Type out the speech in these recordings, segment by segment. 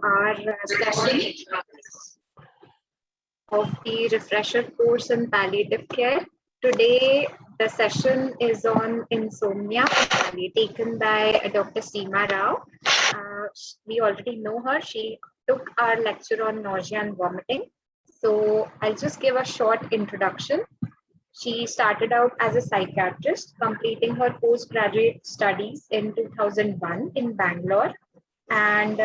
our session of the refresher course in palliative care. Today, the session is on insomnia, taken by Dr. Seema Rao. We already know her. She took our lecture on nausea and vomiting. So I'll just give a short introduction. She started out as a psychiatrist, completing her postgraduate studies in 2001 in Bangalore. And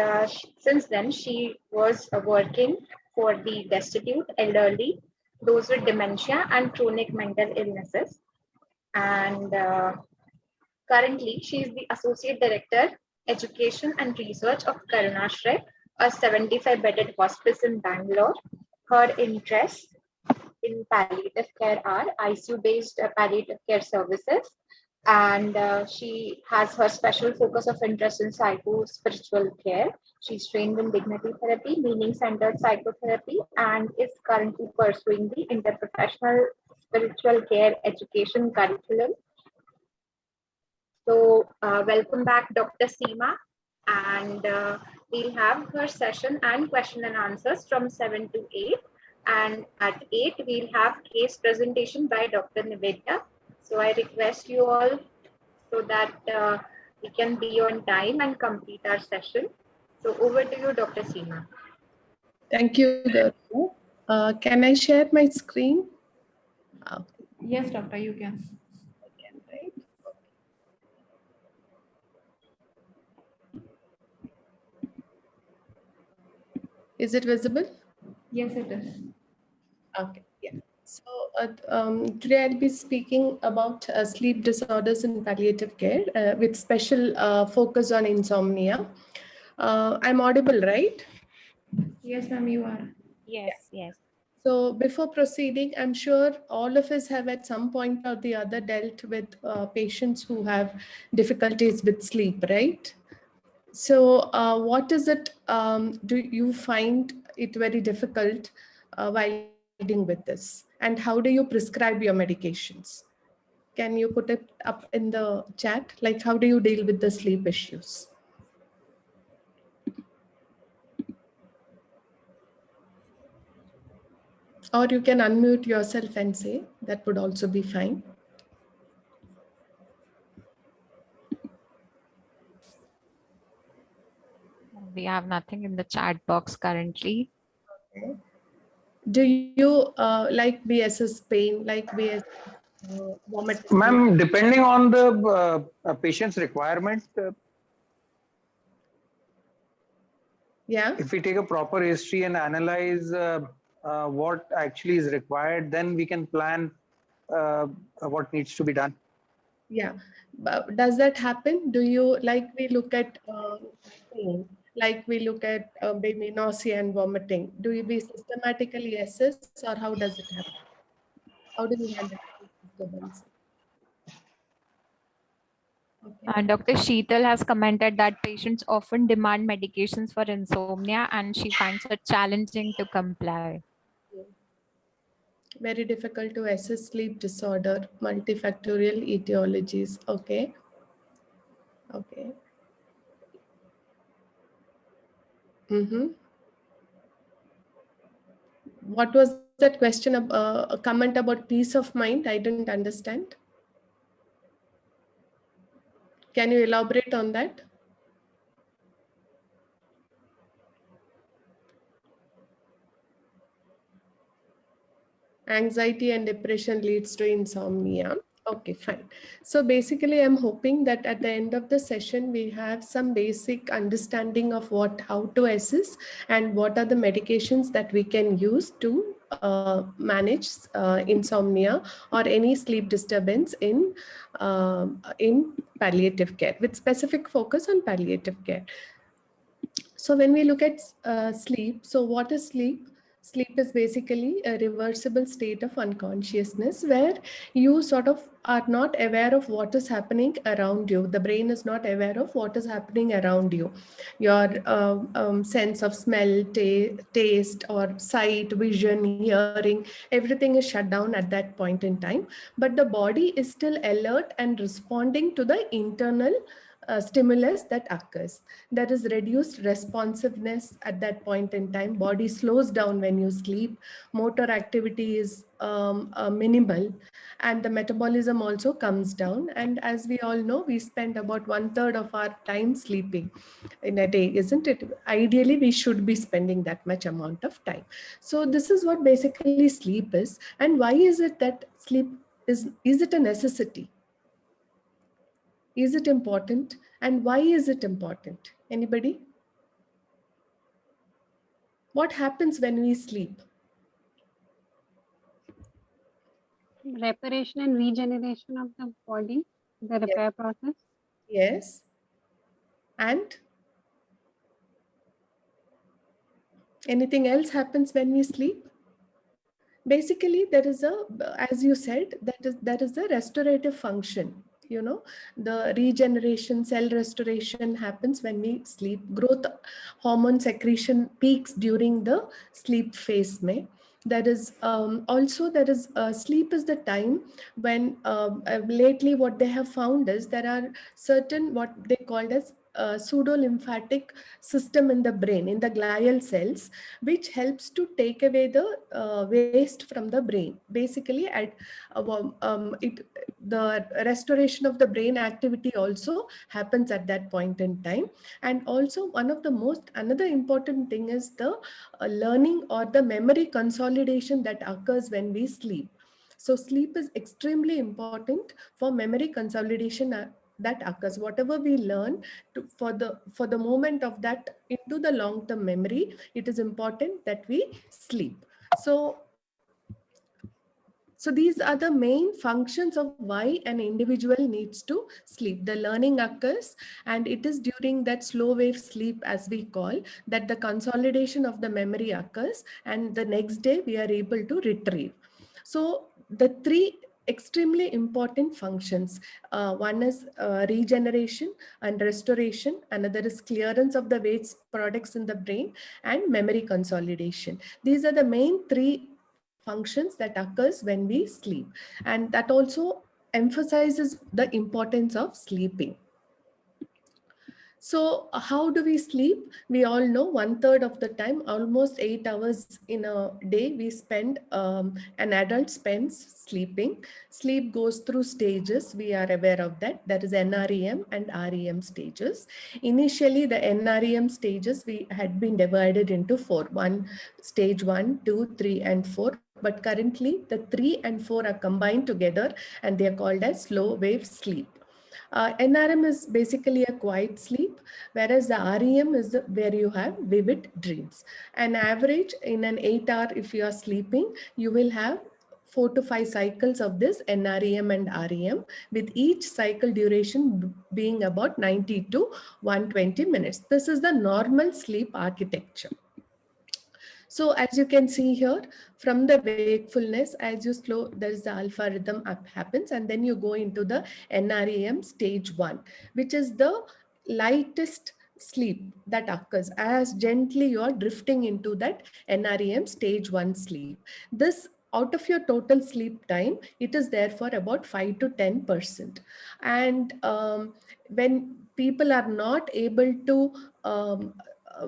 since then, she was working for the destitute, elderly, those with dementia and chronic mental illnesses. And currently, she is the Associate Director, Education and Research of Karunashray, a 75-bedded hospice in Bangalore. Her interests in palliative care are ICU-based palliative care services, and she has her special focus of interest in psycho-spiritual care. She's trained in dignity therapy, meaning-centered psychotherapy, and is currently pursuing the interprofessional spiritual care education curriculum. So welcome back, Dr. Seema, and we'll have her session and question and answers from 7 to 8. And at 8, we'll have case presentation by Dr. Nivedita. So I request you all so that we can be on time and complete our session. So over to you, Dr. Seema. Thank you, Gaurav. Can I share my screen? Yes, doctor, you can. Right? Is it visible? Yes, it is. Okay, yeah. So today I'll be speaking about sleep disorders in palliative care with special focus on insomnia. I'm audible, right? Yes, ma'am, you are. Yes, yes. So before proceeding, I'm sure all of us have at some point or the other dealt with patients who have difficulties with sleep, right? So what is it, do you find it very difficult while dealing with this? And how do you prescribe your medications? Can you put it up in the chat? Like, how do you deal with the sleep issues? Or you can unmute yourself and say, that would also be fine. We have nothing in the chat box currently. Okay. Do you like BSS pain, like BSS vomit? Ma'am, depending on the patient's requirement, Yeah. if we take a proper history and analyze what actually is required, then we can plan what needs to be done. Yeah. But does that happen? Do you, like we look at pain, like we look at maybe nausea and vomiting, do we systematically assess, or how does it happen? How do we handle disturbance? Okay. Dr. Sheetal has commented that patients often demand medications for insomnia and she finds it challenging to comply. Very difficult to assess sleep disorder, multifactorial etiologies. Okay. Okay. What was that question? A comment about peace of mind? I didn't understand. Can you elaborate on that? Anxiety and depression leads to insomnia. Okay, fine. So basically, I'm hoping that at the end of the session, we have some basic understanding of how to assess and what are the medications that we can use to manage insomnia or any sleep disturbance in palliative care, with specific focus on palliative care. So when we look at sleep, so what is sleep? Sleep is basically a reversible state of unconsciousness where you sort of are not aware of what is happening around you. The brain is not aware of what is happening around you. Your sense of smell, taste, or sight, vision, hearing, everything is shut down at that point in time. But the body is still alert and responding to the internal stimulus that occurs. There is reduced responsiveness at that point in time. Body slows down when you sleep. Motor activity is minimal, and the metabolism also comes down. And as we all know, we spend about 1/3 of our time sleeping in a day, isn't it? Ideally, we should be spending that much amount of time. So this is what basically sleep is. And why is it that sleep is it a necessity? Is it important? And why is it important? Anybody? What happens when we sleep? Reparation and regeneration of the body, the repair process. Yes. And anything else happens when we sleep? Basically, there is a, as you said, that is the restorative function. You know, the regeneration, cell restoration happens when we sleep. Growth hormone secretion peaks during the sleep phase. There is also sleep is the time when lately what they have found is there are certain what they called as pseudo-lymphatic system in the brain, in the glial cells, which helps to take away the waste from the brain. Basically, the restoration of the brain activity also happens at that point in time. And also another important thing is the learning or the memory consolidation that occurs when we sleep. So sleep is extremely important for memory consolidation that occurs. Whatever we learn for the moment of that into the long-term memory, it is important that we sleep. So these are the main functions of why an individual needs to sleep. The learning occurs, and it is during that slow wave sleep, as we call, that the consolidation of the memory occurs, and the next day we are able to retrieve. So the three extremely important functions, one is regeneration and restoration, another is clearance of the waste products in the brain, and memory consolidation. These are the main three functions that occurs when we sleep, and that also emphasizes the importance of sleeping. So how do we sleep? We all know 1/3 of the time, almost 8 hours in a day, we spend, an adult spends sleeping. Sleep goes through stages. We are aware of that. There is NREM and REM stages. Initially, the NREM stages, we had been divided into four. Stage 1, 2, 3, and 4. But currently, the 3 and 4 are combined together, and they are called as slow wave sleep. NRM is basically a quiet sleep, whereas the REM is where you have vivid dreams. An average in an 8 hour, if you are sleeping, you will have 4 to 5 cycles of this NREM and REM, with each cycle duration being about 90 to 120 minutes. This is the normal sleep architecture. So as you can see here, from the wakefulness, as you slow, there's the alpha rhythm happens, and then you go into the NREM stage 1, which is the lightest sleep that occurs. As gently you are drifting into that NREM stage 1 sleep. This, out of your total sleep time, it is there for about 5 to 10%. And when people are not able to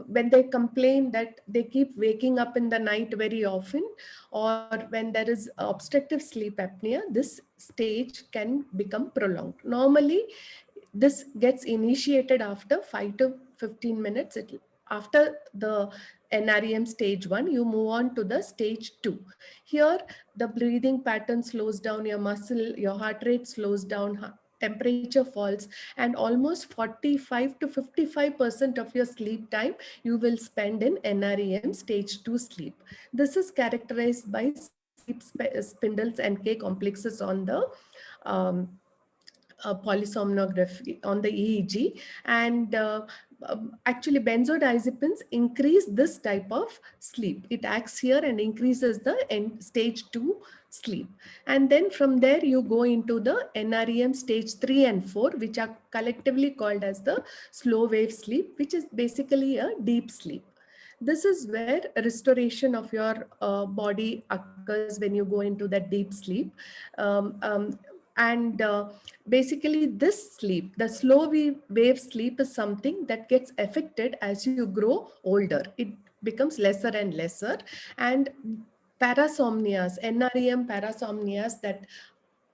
when they complain that they keep waking up in the night very often, or when there is obstructive sleep apnea, this stage can become prolonged. Normally, this gets initiated after 5 to 15 minutes. After the NREM stage 1, you move on to the stage 2. Here, the breathing pattern slows down, your heart rate slows down, temperature falls, and almost 45 to 55% of your sleep time you will spend in NREM stage 2 sleep. This is characterized by sleep spindles and K complexes on the polysomnography, on the EEG, and actually benzodiazepines increase this type of sleep. It acts here and increases the stage 2 sleep. And then from there you go into the NREM stage 3 and 4, which are collectively called as the slow wave sleep, which is basically a deep sleep. This is where restoration of your body occurs when you go into that deep sleep. And basically this sleep, the slow wave sleep, is something that gets affected as you grow older. It becomes lesser and lesser. And parasomnias, NREM parasomnias that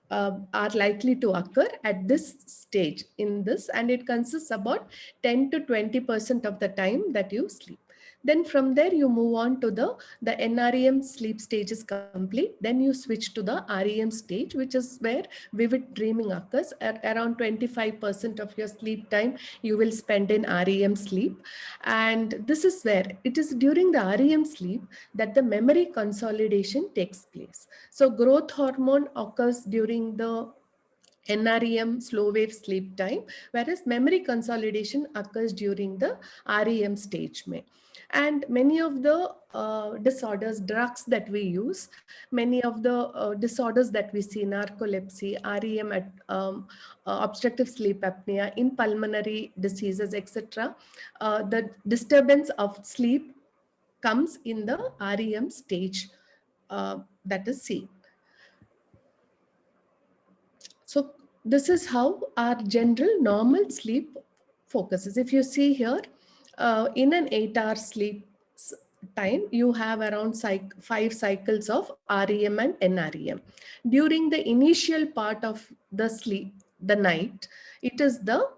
are likely to occur at this stage in this, and it consists about 10 to 20% of the time that you sleep. Then from there you move on to the NREM sleep stage is complete. Then you switch to the REM stage, which is where vivid dreaming occurs. At around 25% of your sleep time you will spend in REM sleep. And this is where it is during the REM sleep that the memory consolidation takes place. So growth hormone occurs during the NREM slow wave sleep time, whereas memory consolidation occurs during the REM stage. And many of the disorders, drugs that we use, many of the disorders that we see, narcolepsy, REM, obstructive sleep apnea, in pulmonary diseases, etc., the disturbance of sleep comes in the REM stage, that is seen. So this is how our general normal sleep focuses. If you see here, in an 8-hour sleep time, you have around 5 cycles of REM and NREM. During the initial part of the sleep, the night, it is the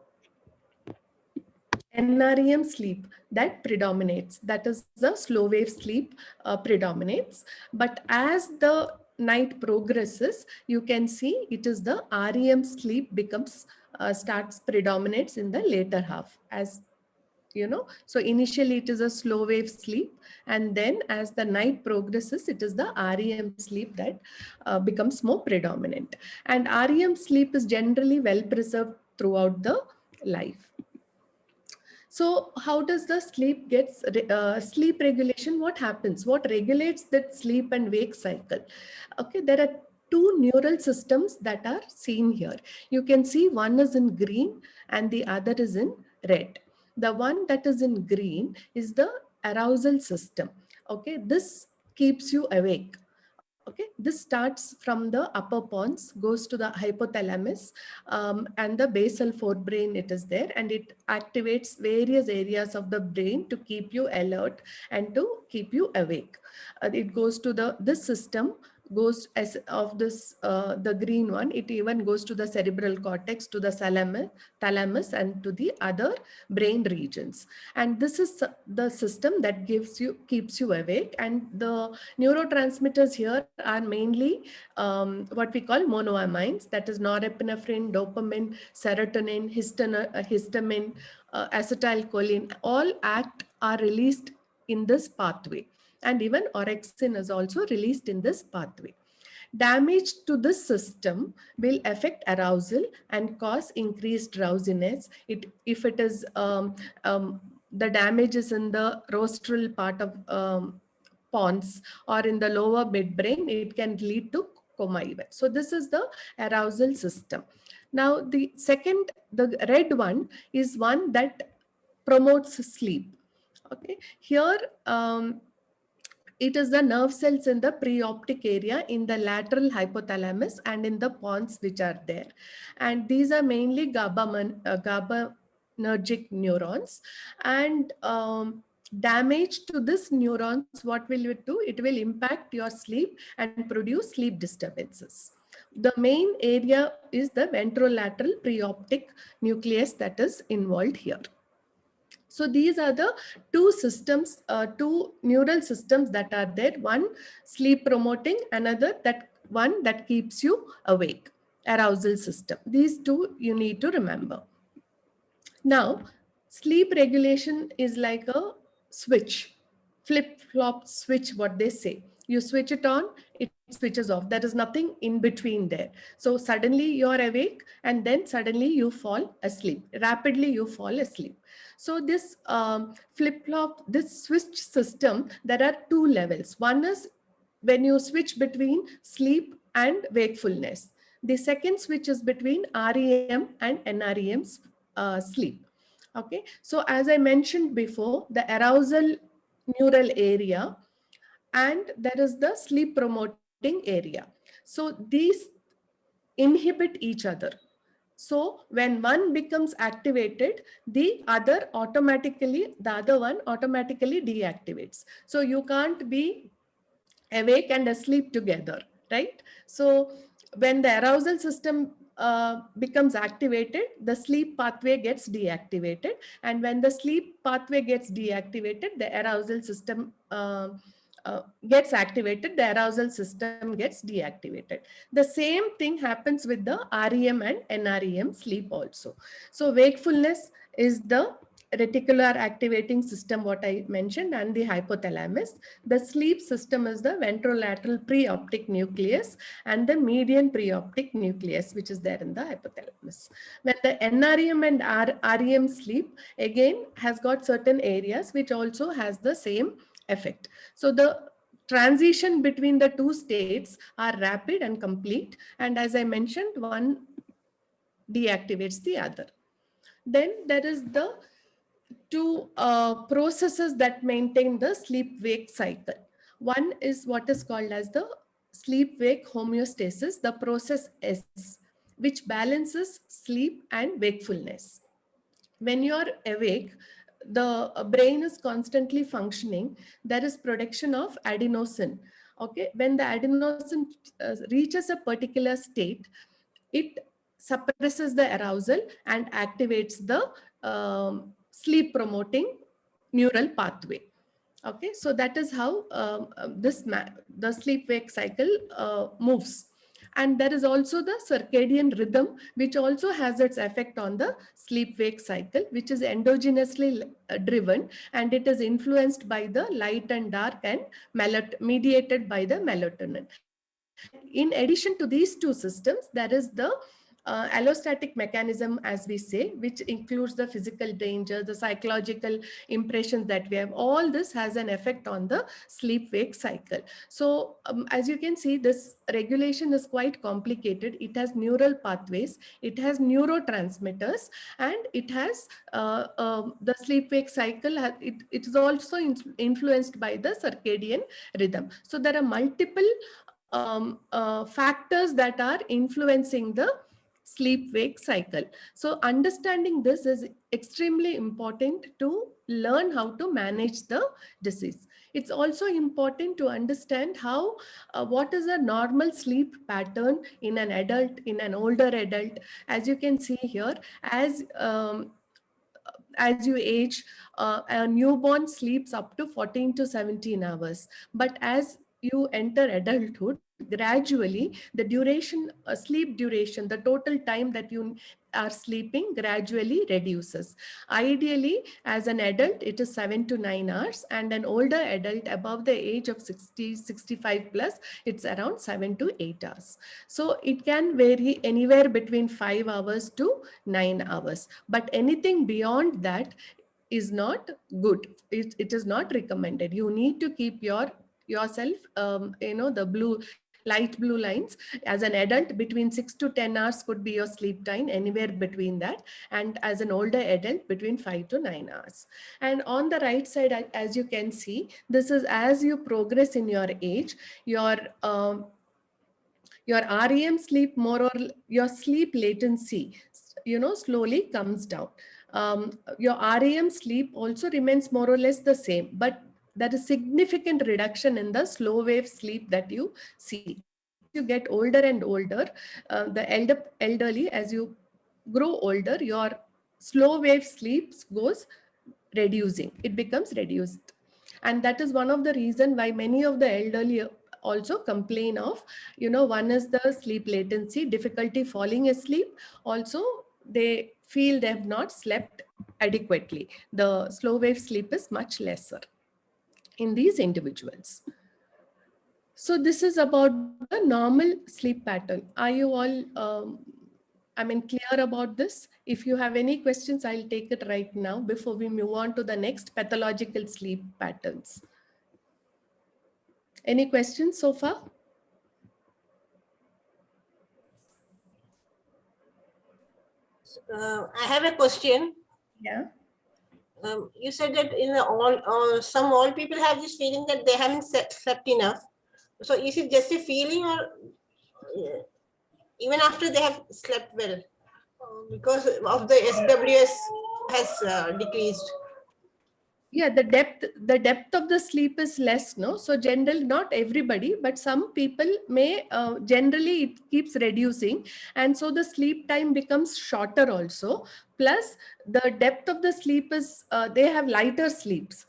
NREM sleep that predominates. That is the slow wave sleep predominates. But as the night progresses, you can see it is the REM sleep becomes starts predominates in the later half, as you know. So initially it is a slow wave sleep, and then as the night progresses, it is the REM sleep that becomes more predominant. And REM sleep is generally well preserved throughout the life. So how does the sleep gets sleep regulation? What happens? What regulates that sleep and wake cycle? Okay, there are two neural systems that are seen here. You can see one is in green and the other is in red. The one that is in green is the arousal system. Okay, this keeps you awake. Okay, this starts from the upper pons, goes to the hypothalamus, and the basal forebrain. It is there, and it activates various areas of the brain to keep you alert and to keep you awake. It goes to this system goes as of this the green one. It even goes to the cerebral cortex, to the thalamus, and to the other brain regions. And this is the system that keeps you awake. And the neurotransmitters here are mainly what we call monoamines, that is norepinephrine, dopamine, serotonin, histamine, acetylcholine. All are released in this pathway, and even orexin is also released in this pathway. Damage to this system will affect arousal and cause increased drowsiness. If it is the damage is in the rostral part of pons or in the lower midbrain, it can lead to coma even. So this is the arousal system. Now the red one is one that promotes sleep. Okay, here it is the nerve cells in the preoptic area, in the lateral hypothalamus, and in the pons which are there. And these are mainly GABAergic neurons. And damage to this neurons, what will it do? It will impact your sleep and produce sleep disturbances. The main area is the ventrolateral preoptic nucleus that is involved here. So these are the two systems, two neural systems that are there. One sleep promoting, another one that keeps you awake, arousal system. These two you need to remember. Now, sleep regulation is like a switch, flip-flop switch, what they say. You switch it on, it switches off. There is nothing in between there. So suddenly you're awake and then suddenly you fall asleep. Rapidly you fall asleep. So this flip-flop, this switch system, there are two levels. One is when you switch between sleep and wakefulness. The second switch is between REM and NREM sleep. Okay, so as I mentioned before, the arousal neural area, and there is the sleep promoting area. So these inhibit each other. So when one becomes activated, the other one automatically deactivates. So you can't be awake and asleep together, right? So when the arousal system becomes activated, the sleep pathway gets deactivated. And when the sleep pathway gets deactivated, the arousal system gets activated, the arousal system gets deactivated. The same thing happens with the REM and NREM sleep also. So wakefulness is the reticular activating system, what I mentioned, and the hypothalamus. The sleep system is the ventrolateral preoptic nucleus and the median preoptic nucleus, which is there in the hypothalamus. When the NREM and REM sleep, again, has got certain areas which also has the same effect. So the transition between the two states are rapid and complete. And as I mentioned, one deactivates the other. Then there is the two processes that maintain the sleep-wake cycle. One is what is called as the sleep-wake homeostasis, the process S, which balances sleep and wakefulness. When you're awake, the brain is constantly functioning. There is production of adenosine. Okay, when the adenosine reaches a particular state, it suppresses the arousal and activates the sleep promoting neural pathway. Okay, so that is how the sleep wake cycle moves. And there is also the circadian rhythm, which also has its effect on the sleep wake cycle, which is endogenously driven, and it is influenced by the light and dark and mediated by the melatonin. And in addition to these two systems, there is the allostatic mechanism, as we say, which includes the physical danger, the psychological impressions that we have. All this has an effect on the sleep-wake cycle. So as you can see, this regulation is quite complicated. It has neural pathways, it has neurotransmitters, and it has the sleep-wake cycle. It is also influenced by the circadian rhythm. So there are multiple factors that are influencing the sleep-wake cycle. So understanding this is extremely important to learn how to manage the disease. It's also important to understand how, what is a normal sleep pattern in an adult, in an older adult. As you can see here, as you age, a newborn sleeps up to 14 to 17 hours. But as you enter adulthood, gradually the duration, sleep duration, the total time that you are sleeping gradually reduces. Ideally, as an adult, it is 7 to 9 hours, and an older adult above the age of 60, 65 plus, it's around 7 to 8 hours. So it can vary anywhere between 5 hours to 9 hours, but anything beyond that is not good. It is not recommended. You need to keep yourself, the light blue lines. As an adult, between 6 to 10 hours could be your sleep time, anywhere between that. And as an older adult, between 5 to 9 hours. And on the right side, as you can see, this is as you progress in your age, your REM sleep, your sleep latency, slowly comes down. Your REM sleep also remains more or less the same, but there is significant reduction in the slow wave sleep that you see. As you get older and older, the elderly, as you grow older, your slow wave sleep goes reducing. It becomes reduced. And that is one of the reasons why many of the elderly also complain of, one is the sleep latency, difficulty falling asleep. Also, they feel they have not slept adequately. The slow wave sleep is much lesser in these individuals. So this is about the normal sleep pattern. Are you all clear about this? If you have any questions, I'll take it right now before we move on to the next pathological sleep patterns. Any questions so far? I have a question. Yeah. You said that in all people have this feeling that they haven't slept enough. So is it just a feeling, or even after they have slept well, because of the SWS has decreased. Yeah, the depth of the sleep is less, no? So generally, not everybody, but some people may, generally it keeps reducing. And so the sleep time becomes shorter also. Plus the depth of the sleep is, they have lighter sleeps,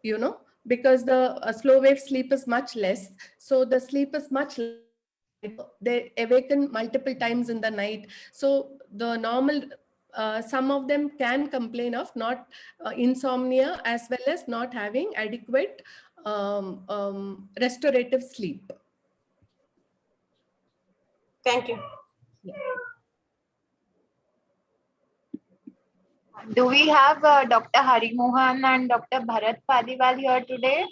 you know, because the slow wave sleep is much less. So the sleep is much lighter. They awaken multiple times in the night. So the normal, some of them can complain of not insomnia, as well as not having adequate restorative sleep. Thank you. Yeah. Do we have Dr. Hari Mohan and Dr. Bharat Paliwal here today?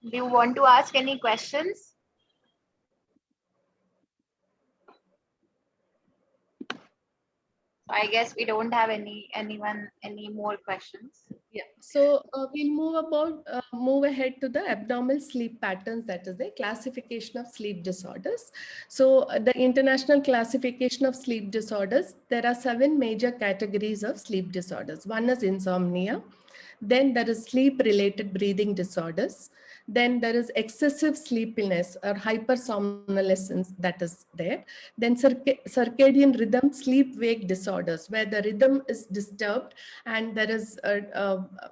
Do you want to ask any questions? So I guess we don't have any more questions. Yeah, so we'll move ahead to the abnormal sleep patterns, that is the classification of sleep disorders. So the International Classification of Sleep Disorders, there are 7 major categories of sleep disorders. One is insomnia, then there is sleep-related breathing disorders, then there is excessive sleepiness or hypersomnolence that is there. Then circadian rhythm sleep-wake disorders, where the rhythm is disturbed and there is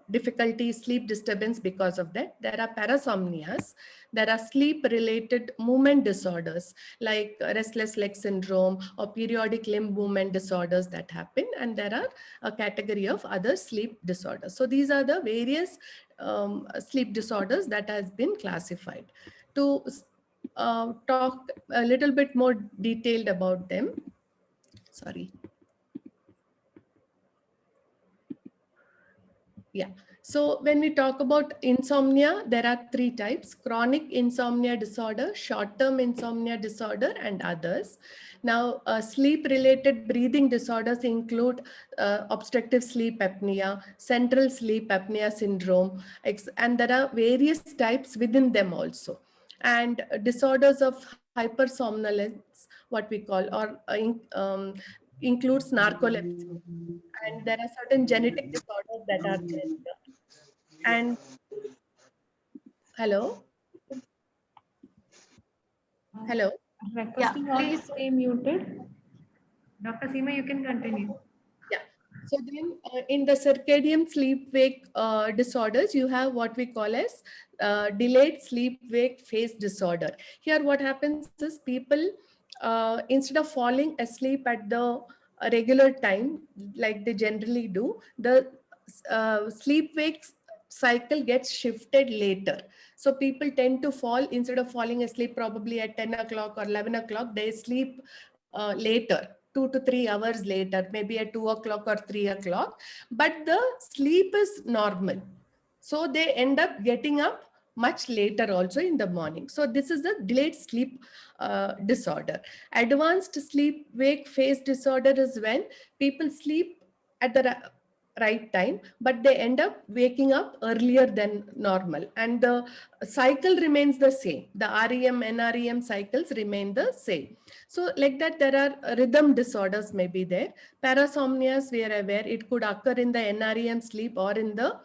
difficulty, sleep disturbance because of that. There are parasomnias. There are sleep-related movement disorders like restless leg syndrome or periodic limb movement disorders that happen. And there are a category of other sleep disorders. So these are the various sleep disorders that has been classified. To talk a little bit more detailed about them. Sorry. Yeah. So when we talk about insomnia, there are 3 types: chronic insomnia disorder, short-term insomnia disorder, and others. Now, sleep-related breathing disorders include obstructive sleep apnea, central sleep apnea syndrome, and there are various types within them also. And disorders of hypersomnolence, what we call, or includes narcolepsy. And there are certain genetic disorders that are there. And hello. Hello. Requesting all to stay muted. Dr. Seema, you can continue. Yeah. So then in the circadian sleep-wake disorders, you have what we call as delayed sleep-wake phase disorder. Here what happens is people, instead of falling asleep at the regular time, like they generally do, the sleep-wake cycle gets shifted later. So people tend to fall, instead of falling asleep probably at 10 o'clock or 11 o'clock, they sleep later, 2 to 3 hours later, maybe at 2 o'clock or 3 o'clock, but the sleep is normal. So they end up getting up much later also in the morning. So this is a delayed sleep disorder. Advanced sleep wake phase disorder is when people sleep at the right time, but they end up waking up earlier than normal. And the cycle remains the same. The REM, NREM cycles remain the same. So like that, there are rhythm disorders may be there. Parasomnias, we are aware, it could occur in the NREM sleep or in the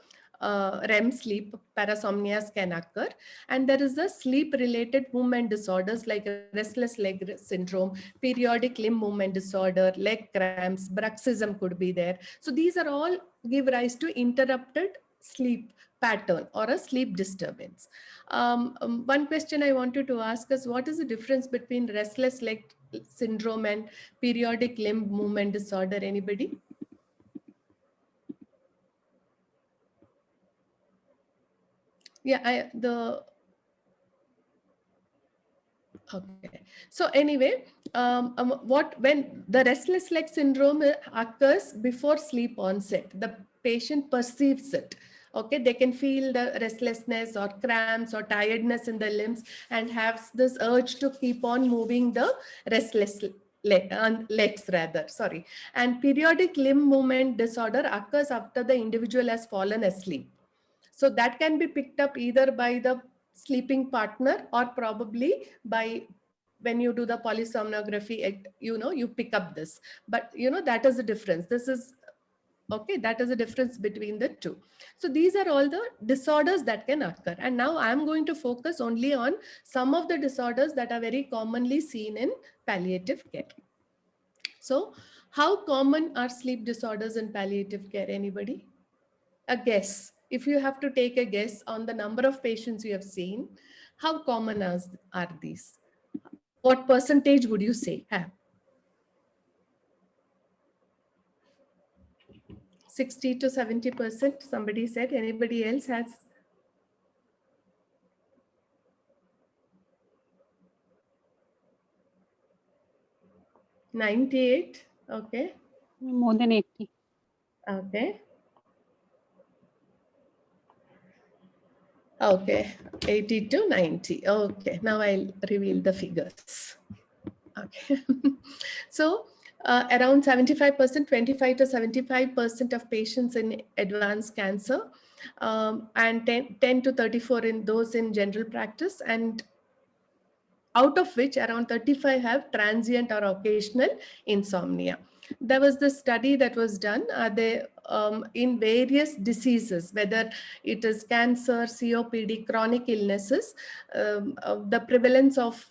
REM sleep. Parasomnias can occur. And there is the sleep-related movement disorders like restless leg syndrome, periodic limb movement disorder, leg cramps, bruxism could be there. So these are all give rise to interrupted sleep pattern or a sleep disturbance. One question I wanted to ask is, what is the difference between restless leg syndrome and periodic limb movement disorder? Anybody? Yeah, okay. So anyway, when the restless leg syndrome occurs before sleep onset, the patient perceives it. Okay, they can feel the restlessness or cramps or tiredness in the limbs and has this urge to keep on moving the restless legs rather, sorry. And periodic limb movement disorder occurs after the individual has fallen asleep. So that can be picked up either by the sleeping partner or probably by when you do the polysomnography, you pick up this. But, that is the difference. This is, okay, that is the difference between the two. So these are all the disorders that can occur. And now I'm going to focus only on some of the disorders that are very commonly seen in palliative care. So how common are sleep disorders in palliative care? Anybody? A guess. If you have to take a guess on the number of patients you have seen, how common are these? What percentage would you say have? 60 to 70%, somebody said. Anybody else has? $98, okay. More than 80. Okay. Okay, 80 to 90. Okay, now I'll reveal the figures. Okay. So around 75%, 25 to 75% of patients in advanced cancer, and 10 to 34 in those in general practice, and out of which around 35 have transient or occasional insomnia. There was this study that was done in various diseases, whether it is cancer, COPD, chronic illnesses, the prevalence of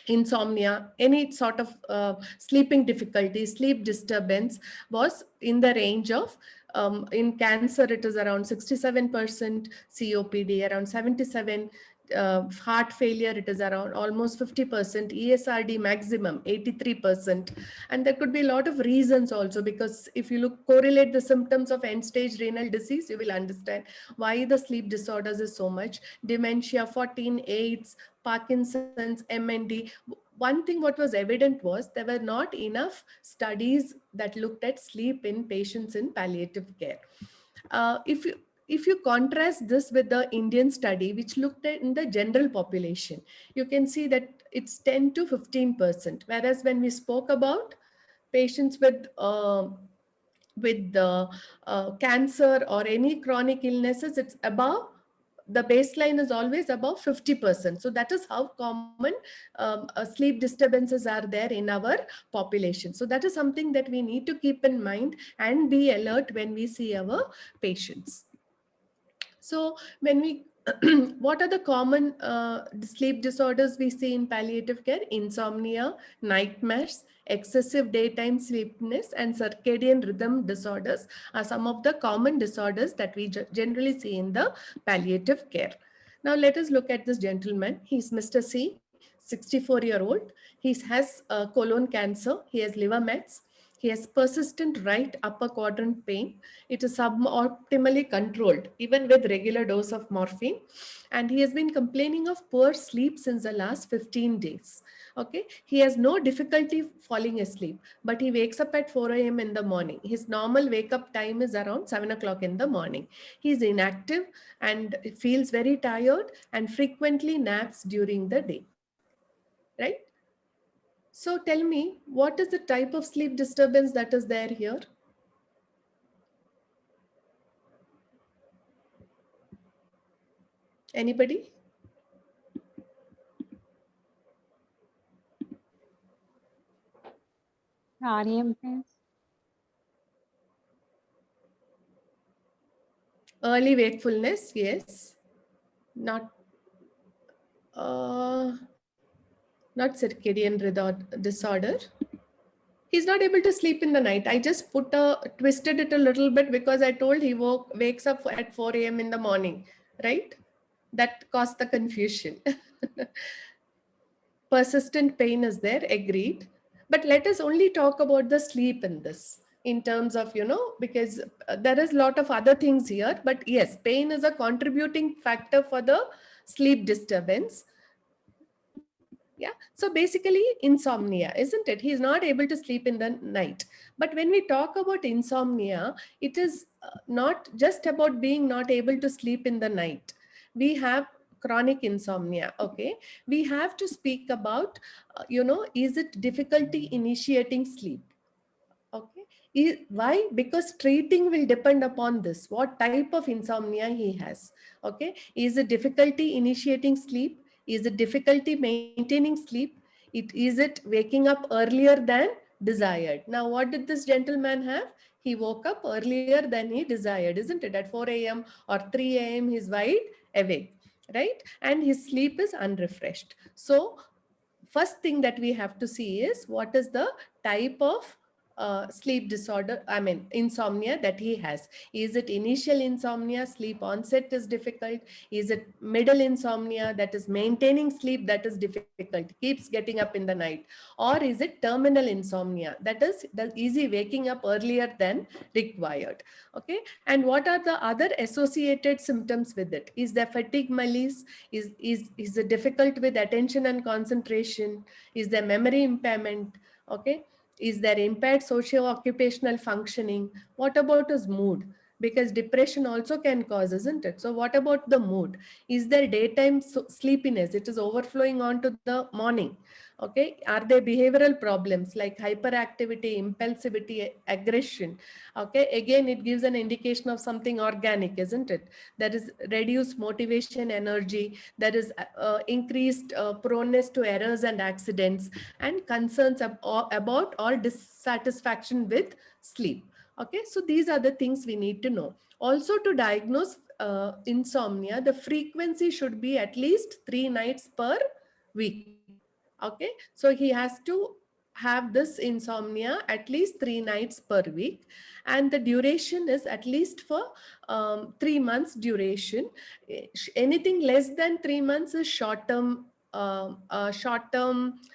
insomnia, any sort of sleeping difficulty, sleep disturbance was in the range of, in cancer, it is around 67%, COPD around 77%, heart failure, it is around almost 50%, ESRD maximum 83%. And there could be a lot of reasons also, because if you correlate the symptoms of end-stage renal disease, you will understand why the sleep disorders is so much. Dementia 14, AIDS, Parkinson's, MND. One thing what was evident was there were not enough studies that looked at sleep in patients in palliative care. If you contrast this with the Indian study, which looked at in the general population, you can see that it's 10 to 15%. Whereas when we spoke about patients with cancer or any chronic illnesses, it's above, the baseline is always above 50%. So that is how common sleep disturbances are there in our population. So that is something that we need to keep in mind and be alert when we see our patients. So when we, what are the common sleep disorders we see in palliative care? Insomnia, nightmares, excessive daytime sleepiness, and circadian rhythm disorders are some of the common disorders that we generally see in the palliative care. Now let us look at this gentleman. He's Mr. C, 64-year-old. He has colon cancer. He has liver mets. He has persistent right upper quadrant pain. It is suboptimally controlled, even with regular dose of morphine. And he has been complaining of poor sleep since the last 15 days. Okay, he has no difficulty falling asleep, but he wakes up at 4 a.m. in the morning. His normal wake up time is around 7 o'clock in the morning. He's inactive and feels very tired and frequently naps during the day. Right? So tell me, what is the type of sleep disturbance that is there here? Anybody? REM pains. Early wakefulness, yes. Not circadian disorder. He's not able to sleep in the night. I just twisted it a little bit because I told he wakes up at 4 a.m. in the morning, right? That caused the confusion. Persistent pain is there, agreed. But let us only talk about the sleep in this, in terms of, because there is a lot of other things here. But yes, pain is a contributing factor for the sleep disturbance. Yeah. So basically insomnia, isn't it? He's not able to sleep in the night. But when we talk about insomnia, it is not just about being not able to sleep in the night. We have chronic insomnia. Okay. We have to speak about, is it difficulty initiating sleep? Okay. Why? Because treating will depend upon this, what type of insomnia he has. Okay. Is it difficulty initiating sleep? Is it difficulty maintaining sleep? Is it waking up earlier than desired? Now, what did this gentleman have? He woke up earlier than he desired, isn't it? At 4 a.m. or 3 a.m. he's wide awake, right? And his sleep is unrefreshed. So first thing that we have to see is what is the type of sleep disorder, I mean, insomnia that he has. Is it initial insomnia, sleep onset is difficult? Is it middle insomnia, that is maintaining sleep that is difficult, keeps getting up in the night? Or is it terminal insomnia, that is the easy waking up earlier than required? Okay. And what are the other associated symptoms with it? Is there fatigue, malaise? Is it difficult with attention and concentration? Is there memory impairment? Okay. Is there impaired socio-occupational functioning? What about his mood? Because depression also can cause, isn't it? So what about the mood? Is there daytime sleepiness? It is overflowing onto the morning. Okay. Are there behavioral problems like hyperactivity, impulsivity, aggression? Okay. Again, it gives an indication of something organic, isn't it? There is reduced motivation, energy. There is increased proneness to errors and accidents, and concerns about or dissatisfaction with sleep. Okay, so these are the things we need to know. Also, to diagnose insomnia, the frequency should be at least 3 nights per week. Okay, so he has to have this insomnia at least 3 nights per week, and the duration is at least for 3 months duration. Anything less than 3 months is short-term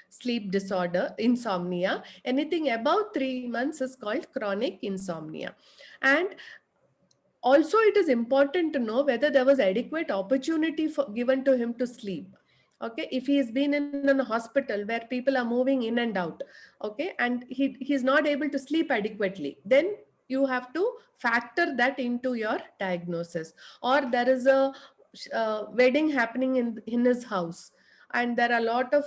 sleep disorder, insomnia. Anything above 3 months is called chronic insomnia. And also, it is important to know whether there was adequate opportunity given to him to sleep. Okay, if he has been in a hospital where people are moving in and out, okay, and he's not able to sleep adequately, then you have to factor that into your diagnosis. Or there is a wedding happening in his house, and there are a lot of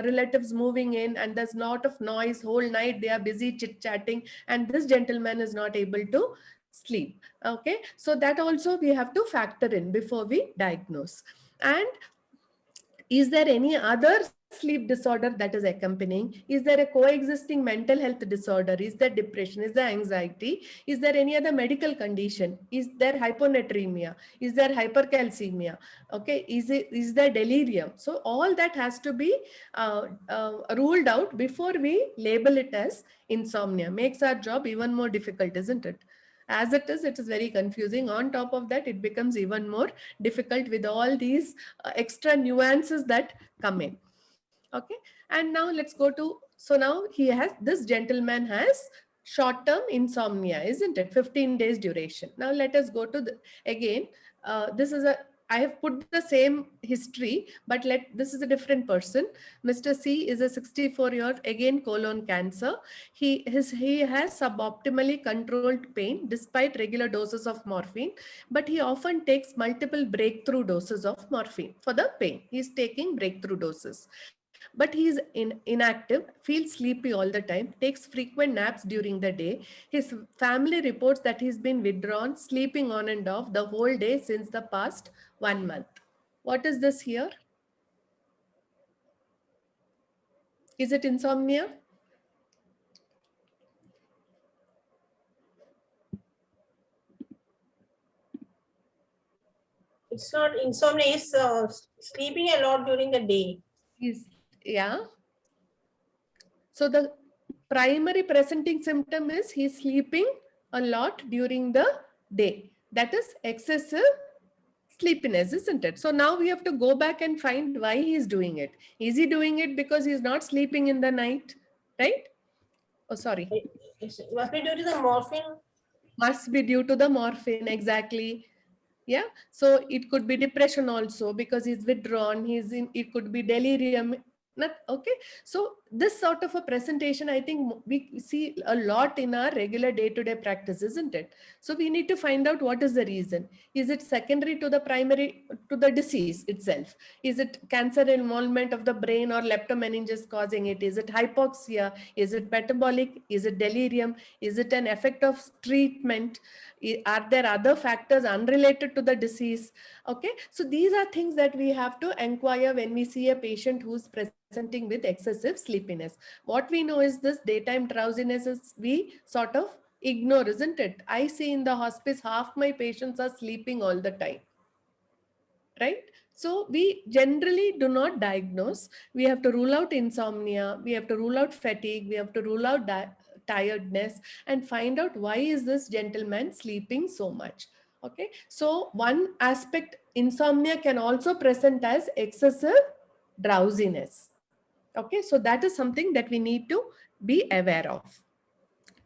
relatives moving in, and there's a lot of noise whole night, they are busy chit chatting, and this gentleman is not able to sleep. Okay, so that also we have to factor in before we diagnose. And is there any other sleep disorder that is accompanying? Is there a coexisting mental health disorder? Is there depression? Is there anxiety? Is there any other medical condition? Is there hyponatremia? Is there hypercalcemia? Okay, is there delirium? So all that has to be ruled out before we label it as insomnia. Makes our job even more difficult, isn't it? As it is very confusing. On top of that, it becomes even more difficult with all these extra nuances that come in. Okay, and now let's go to, so now this gentleman has short-term insomnia, isn't it? 15 days duration. Now let us go to again, I have put the same history, but this is a different person. Mr. C is a 64-year-old, again colon cancer. He has suboptimally controlled pain despite regular doses of morphine, but he often takes multiple breakthrough doses of morphine for the pain. He's taking breakthrough doses. But he is inactive, feels sleepy all the time, takes frequent naps during the day. His family reports that he's been withdrawn, sleeping on and off the whole day since the past 1 month. What is this here? Is it insomnia? It's not insomnia, it's sleeping a lot during the day. Yeah. So the primary presenting symptom is he's sleeping a lot during the day. That is excessive sleepiness, isn't it? So now we have to go back and find why he's doing it. Is he doing it because he's not sleeping in the night, right? Oh, sorry. It must be due to the morphine. Must be due to the morphine, exactly. Yeah, so it could be depression also because he's withdrawn. It could be delirium. Not okay. So this sort of a presentation, I think we see a lot in our regular day-to-day practice, isn't it? So we need to find out what is the reason. Is it secondary to the primary, to the disease itself? Is it cancer involvement of the brain or leptomeninges causing it? Is it hypoxia? Is it metabolic? Is it delirium? Is it an effect of treatment? Are there other factors unrelated to the disease? Okay, so these are things that we have to inquire when we see a patient who's presenting with excessive sleepiness. What we know is this daytime drowsiness is we sort of ignore, isn't it? I see in the hospice half my patients are sleeping all the time, right? So we generally do not diagnose. We have to rule out insomnia, we have to rule out fatigue, we have to rule out tiredness, and find out why is this gentleman sleeping so much. Okay, so one aspect, insomnia can also present as excessive drowsiness. Okay, so that is something that we need to be aware of.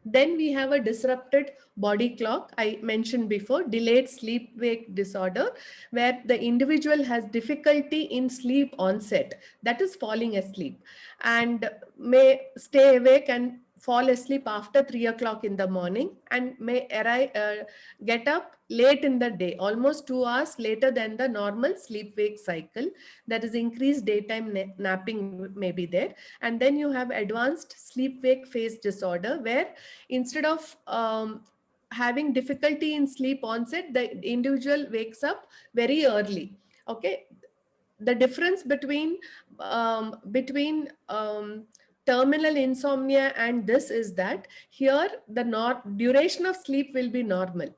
Then we have a disrupted body clock. I mentioned before, delayed sleep-wake disorder, where the individual has difficulty in sleep onset, that is falling asleep, and may stay awake and fall asleep after 3 o'clock in the morning, and may get up late in the day, almost 2 hours later than the normal sleep-wake cycle. That is increased daytime napping may be there. And then you have advanced sleep-wake phase disorder, where instead of having difficulty in sleep onset, the individual wakes up very early. Okay, the difference between terminal insomnia and this is that here the duration of sleep will be normal.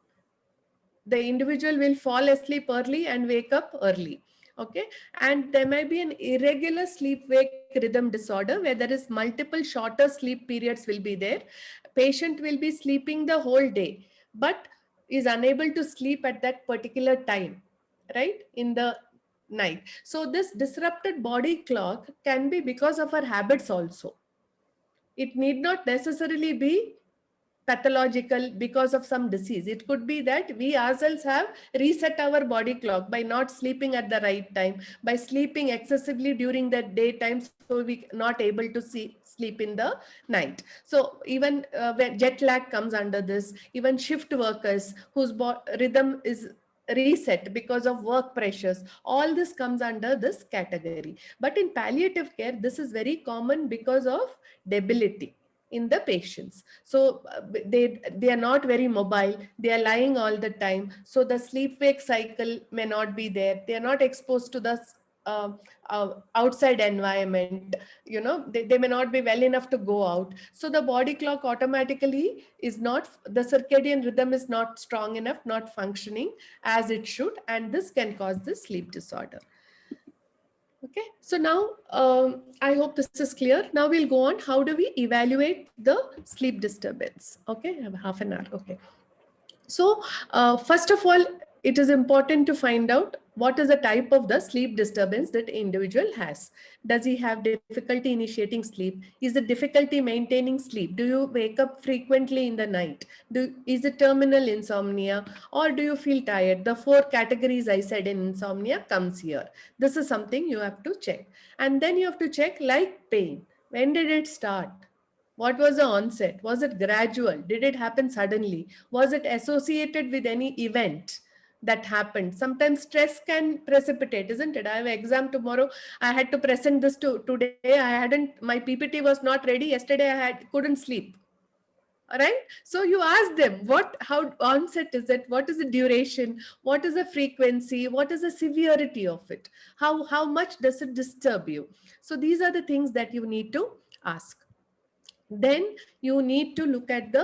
The individual will fall asleep early and wake up early. Okay, and there may be an irregular sleep-wake rhythm disorder, where there is multiple shorter sleep periods will be there. Patient will be sleeping the whole day, but is unable to sleep at that particular time, right, in the night. So this disrupted body clock can be because of our habits also. It need not necessarily be pathological because of some disease. It could be that we ourselves have reset our body clock by not sleeping at the right time, by sleeping excessively during the daytime, so we not able to sleep in the night. So even when jet lag comes under this, even shift workers whose rhythm is reset because of work pressures, all this comes under this category. But in palliative care, this is very common because of debility in the patients. So they are not very mobile, they are lying all the time, so the sleep wake cycle may not be there, they are not exposed to the outside environment, you know, they may not be well enough to go out, so the body clock automatically is not, the circadian rhythm is not strong enough, not functioning as it should, and this can cause the sleep disorder. Okay, so now I hope this is clear. Now we'll go on. How do we evaluate the sleep disturbance? Okay, I have half an hour. Okay. So first of all, it is important to find out what is the type of the sleep disturbance that individual has. Does he have difficulty initiating sleep? Is it difficulty maintaining sleep? Do you wake up frequently in the night? Is it terminal insomnia, or do you feel tired? The 4 categories I said in insomnia comes here. This is something you have to check. And then you have to check like pain. When did it start? What was the onset? Was it gradual? Did it happen suddenly? Was it associated with any event that happened? Sometimes stress can precipitate, isn't it? I have an exam tomorrow. I had to present this today. My PPT was not ready. Yesterday I couldn't sleep. All right. So you ask them, how onset is it? What is the duration? What is the frequency? What is the severity of it? How much does it disturb you? So these are the things that you need to ask. Then you need to look at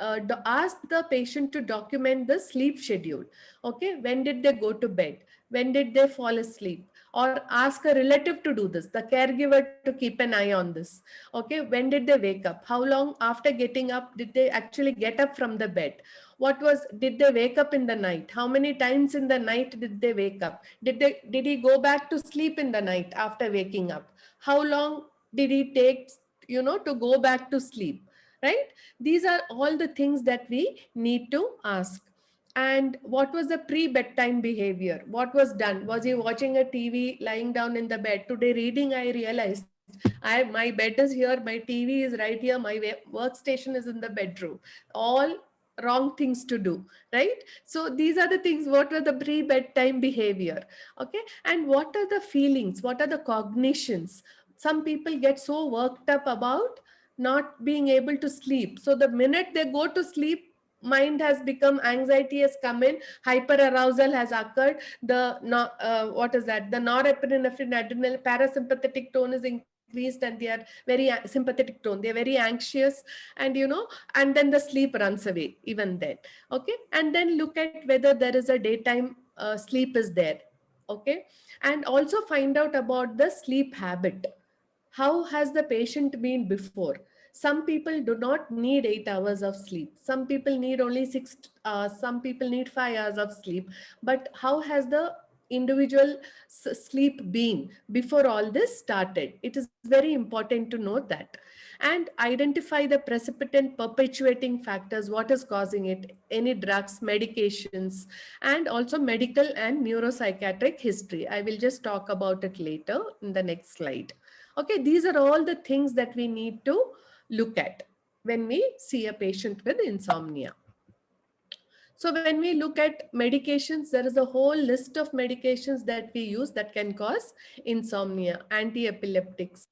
ask the patient to document the sleep schedule. Okay, when did they go to bed? When did they fall asleep? Or ask a relative to do this, the caregiver to keep an eye on this. Okay, when did they wake up? How long after getting up did they actually get up from the bed? Did they wake up in the night? How many times in the night did they wake up? Did he go back to sleep in the night after waking up? How long did he take, you know, to go back to sleep, right? These are all the things that we need to ask. And what was the pre-bedtime behavior? What was done? Was he watching a TV, lying down in the bed? Today reading, I realized organized. My bed is here, my TV is right here, my workstation is in the bedroom. All wrong things to do, right? So these are the things, what were the pre-bedtime behavior, okay? And what are the feelings, what are the cognitions? Some people get so worked up about not being able to sleep. So the minute they go to sleep, mind has become, anxiety has come in, hyperarousal has occurred, the what is that, the norepinephrine, adrenal, parasympathetic tone is increased, and they are very sympathetic tone, they're very anxious, and and then the sleep runs away even then, okay? And then look at whether there is a daytime sleep is there, okay? And also find out about the sleep habit. How has the patient been before? Some people do not need 8 hours of sleep. Some people need only 6 hours. Some people need 5 hours of sleep. But how has the individual sleep been before all this started? It is very important to know that. And identify the precipitant perpetuating factors, what is causing it, any drugs, medications, and also medical and neuropsychiatric history. I will just talk about it later in the next slide. Okay, these are all the things that we need to look at when we see a patient with insomnia. So when we look at medications, there is a whole list of medications that we use that can cause insomnia: anti-epileptics,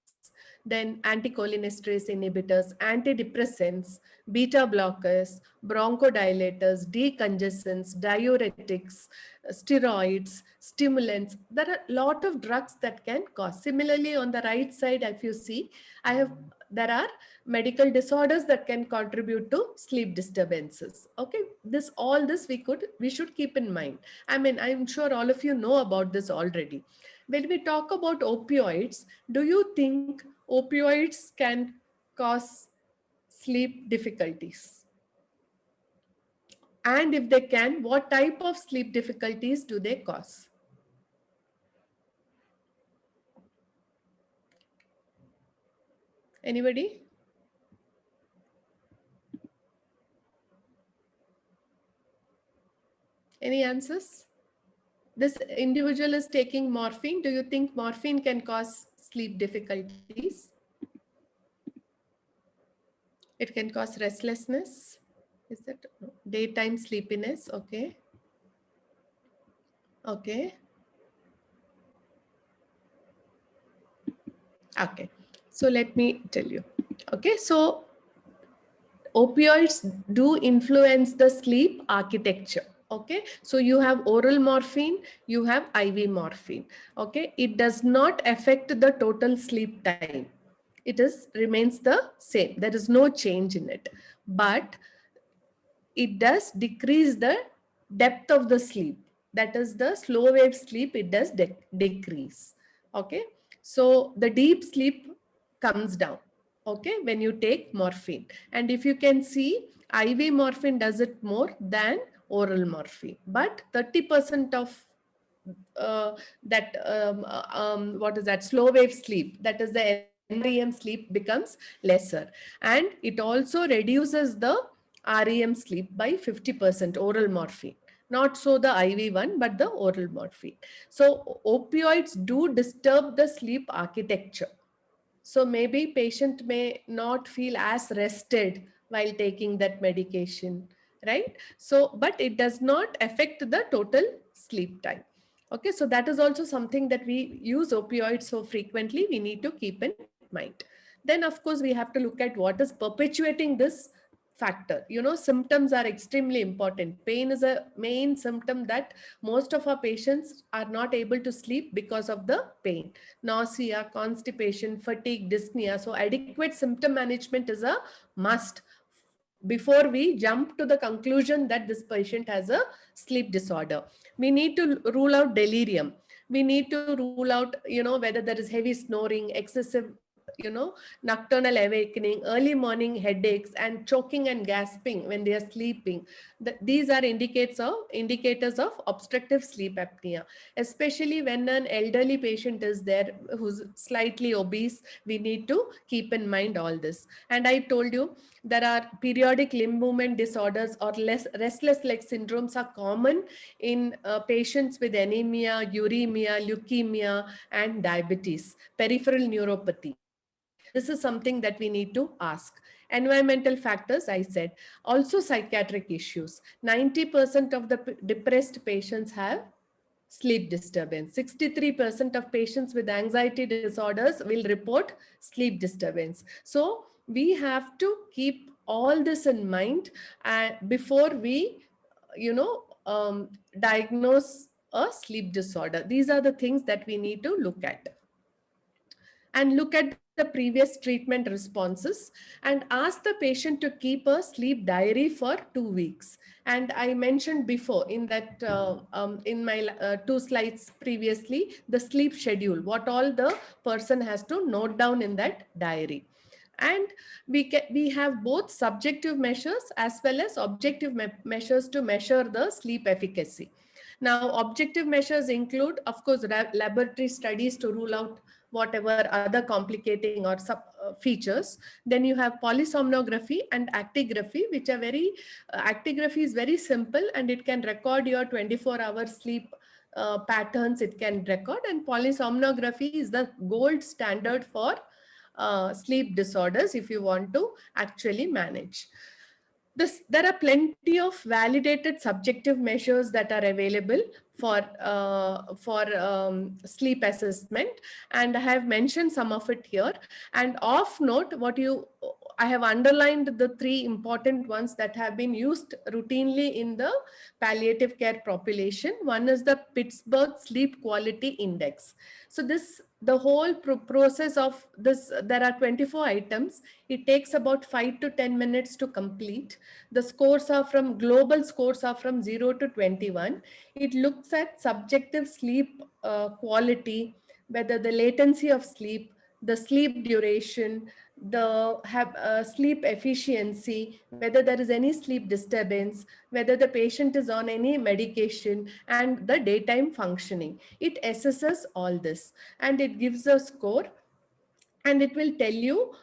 then anticholinesterase inhibitors, antidepressants, beta blockers, bronchodilators, decongestants, diuretics, steroids, stimulants. There are a lot of drugs that can cause. Similarly, on the right side, if you see, there are medical disorders that can contribute to sleep disturbances. Okay, all this we should keep in mind. I mean, I'm sure all of you know about this already. When we talk about opioids, do you think opioids can cause sleep difficulties? And if they can, what type of sleep difficulties do they cause? Anybody? Any answers? This individual is taking morphine. Do you think morphine can cause sleep difficulties? It can cause restlessness. Is that daytime sleepiness? Okay. Okay. Okay. So let me tell you. Okay. So opioids do influence the sleep architecture. Okay, so you have oral morphine, you have IV morphine. Okay, it does not affect the total sleep time. It remains the same. There is no change in it, but it does decrease the depth of the sleep. That is the slow wave sleep. It does decrease. Okay, so the deep sleep comes down. Okay, when you take morphine, and if you can see, IV morphine does it more than oral morphine, but 30% of what is that, slow wave sleep, that is the NREM sleep, becomes lesser, and it also reduces the REM sleep by 50%, oral morphine. Not so the IV one, but the oral morphine. So opioids do disturb the sleep architecture. So maybe patient may not feel as rested while taking that medication, right? So, but it does not affect the total sleep time. Okay, so that is also something that we use opioids so frequently, we need to keep in mind. Then of course we have to look at what is perpetuating this factor. Symptoms are extremely important. Pain is a main symptom that most of our patients are not able to sleep because of the pain. Nausea, constipation, fatigue, dyspnea. So adequate symptom management is a must before we jump to the conclusion that this patient has a sleep disorder. We need to rule out delirium. We need to rule out, whether there is heavy snoring, excessive, nocturnal awakening, early morning headaches, and choking and gasping when they are sleeping. These are indicators of obstructive sleep apnea, especially when an elderly patient is there who's slightly obese. We need to keep in mind all this. And I told you, there are periodic limb movement disorders or restless leg syndromes are common in patients with anemia, uremia, leukemia, and diabetes, peripheral neuropathy. This is something that we need to ask. Environmental factors, I said. Also psychiatric issues. 90% of the depressed patients have sleep disturbance. 63% of patients with anxiety disorders will report sleep disturbance. So we have to keep all this in mind before we, diagnose a sleep disorder. These are the things that we need to look at. And look at the previous treatment responses and ask the patient to keep a sleep diary for 2 weeks. And I mentioned before in that in my 2 slides previously, the sleep schedule, what all the person has to note down in that diary. And we have both subjective measures as well as objective measures to measure the sleep efficacy. Now, objective measures include, of course, laboratory studies to rule out whatever other complicating or features. Then you have polysomnography and actigraphy, which are actigraphy is very simple and it can record your 24-hour sleep patterns, it can record, and polysomnography is the gold standard for sleep disorders if you want to actually manage. There are plenty of validated subjective measures that are available for sleep assessment, and I have mentioned some of it here. And of note, I have underlined the 3 important ones that have been used routinely in the palliative care population. One is the Pittsburgh Sleep Quality Index. So the whole process of this, there are 24 items. It takes about 5 to 10 minutes to complete. The scores are global scores are from 0 to 21. It looks at subjective sleep quality, whether the latency of sleep, the sleep duration, the sleep efficiency, whether there is any sleep disturbance, whether the patient is on any medication, and the daytime functioning. It assesses all this and it gives a score, and it will tell you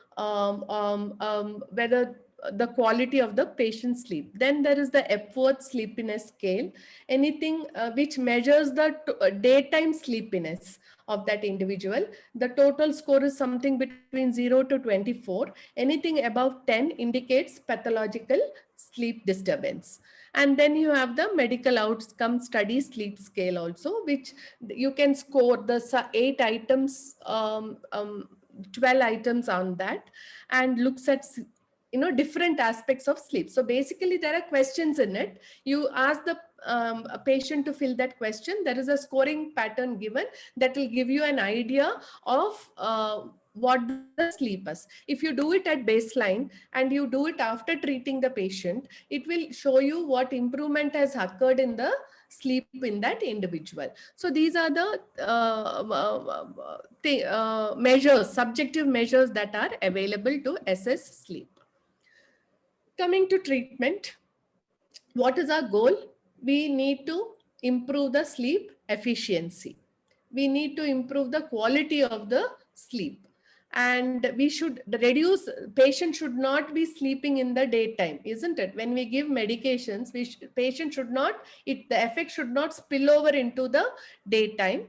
whether the quality of the patient's sleep. Then there is the Epworth Sleepiness Scale, anything which measures the daytime sleepiness of that individual. The total score is something between 0 to 24. Anything above 10 indicates pathological sleep disturbance. And then you have the medical outcome study sleep scale also, which you can score the 8 items, 12 items on that, and looks at different aspects of sleep. So basically there are questions in it. You ask the a patient to fill that question. There is a scoring pattern given that will give you an idea of what the sleep is. If you do it at baseline and you do it after treating the patient, it will show you what improvement has occurred in the sleep in that individual. So these are the measures, subjective measures that are available to assess sleep. Coming to treatment, what is our goal? We need to improve the sleep efficiency. We need to improve the quality of the sleep. And we should reduce, patient should not be sleeping in the daytime, isn't it? When we give medications, patient should not, the effect should not spill over into the daytime.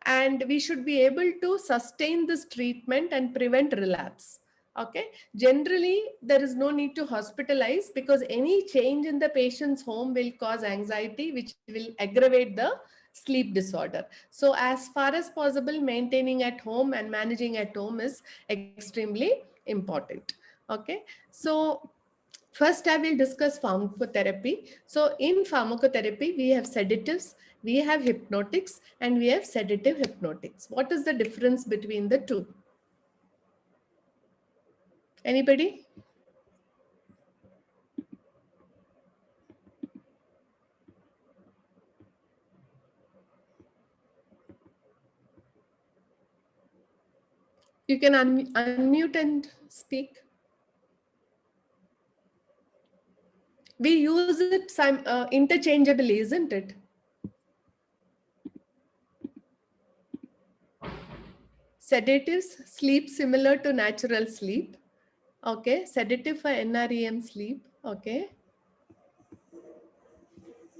And we should be able to sustain this treatment and prevent relapse. Okay, generally there is no need to hospitalize because any change in the patient's home will cause anxiety, which will aggravate the sleep disorder. So as far as possible, maintaining at home and managing at home is extremely important. Okay, so first I will discuss pharmacotherapy. So in pharmacotherapy, we have sedatives, we have hypnotics, and we have sedative hypnotics. What is the difference between the two? Anybody? You can unmute and speak. We use it interchangeably, isn't it? Sedatives, sleep similar to natural sleep. Okay, sedative for NREM sleep. Okay.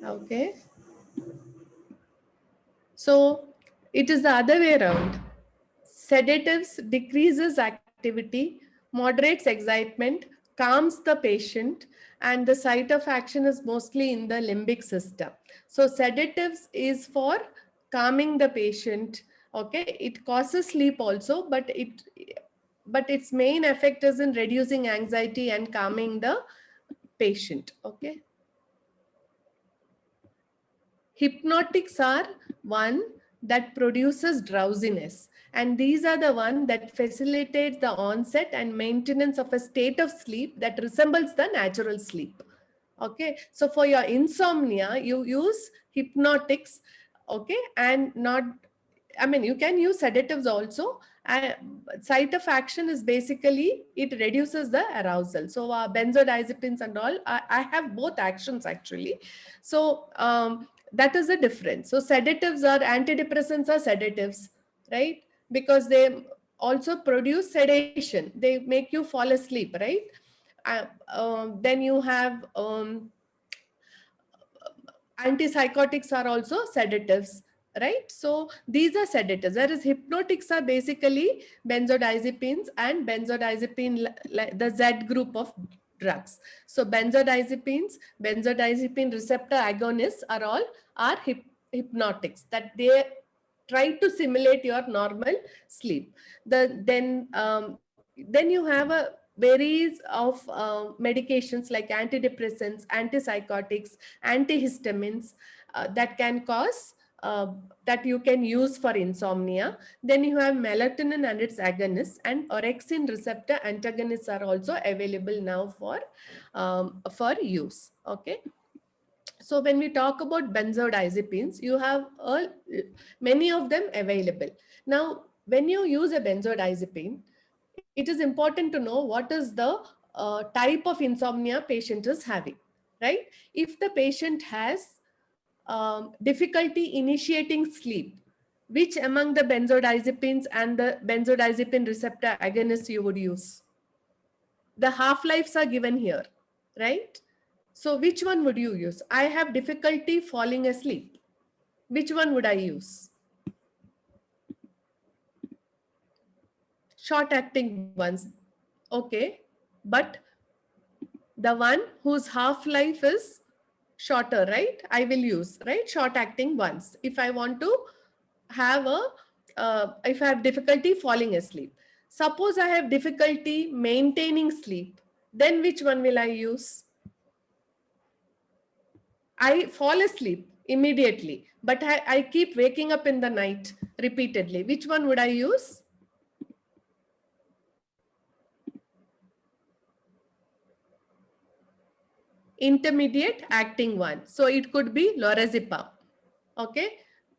Okay. So it is the other way around. Sedatives decreases activity activity, moderates excitement, calms the patient, and the site of action is mostly in the limbic system. So sedatives is for calming the patient. Okay, it causes sleep also, but its main effect is in reducing anxiety and calming the patient. Okay. Hypnotics are one that produces drowsiness, and these are the one that facilitate the onset and maintenance of a state of sleep that resembles the natural sleep. Okay, so for your insomnia, you use hypnotics, okay, and not, I mean, you can use sedatives also. Site of action is basically, it reduces the arousal. So benzodiazepines and all, I have both actions actually. So that is the difference. So sedatives are, antidepressants are sedatives, right? Because they also produce sedation. They make you fall asleep, right? Then you have antipsychotics are also sedatives, right? So these are sedatives, whereas hypnotics are basically benzodiazepines and the Z group of drugs. So benzodiazepines, benzodiazepine receptor agonists are hypnotics, that they try to simulate your normal sleep. Then you have a varies of medications like antidepressants, antipsychotics, antihistamines that can cause that you can use for insomnia. Then you have melatonin and its agonists, and orexin receptor antagonists are also available now for use. Okay. So when we talk about benzodiazepines, you have many of them available. Now, when you use a benzodiazepine, it is important to know what is the type of insomnia patient is having, right? If the patient has difficulty initiating sleep, which among the benzodiazepines and the benzodiazepine receptor agonists you would use? The half-lives are given here, right? So which one would you use? I have difficulty falling asleep. Which one would I use? Short-acting ones. Okay, but the one whose half-life is shorter, right? I will use, right? Short-acting ones. If I want to have if I have difficulty falling asleep. Suppose I have difficulty maintaining sleep, then which one will I use? I fall asleep immediately, but I keep waking up in the night repeatedly. Which one would I use? Intermediate acting one. So it could be lorazepam. Okay,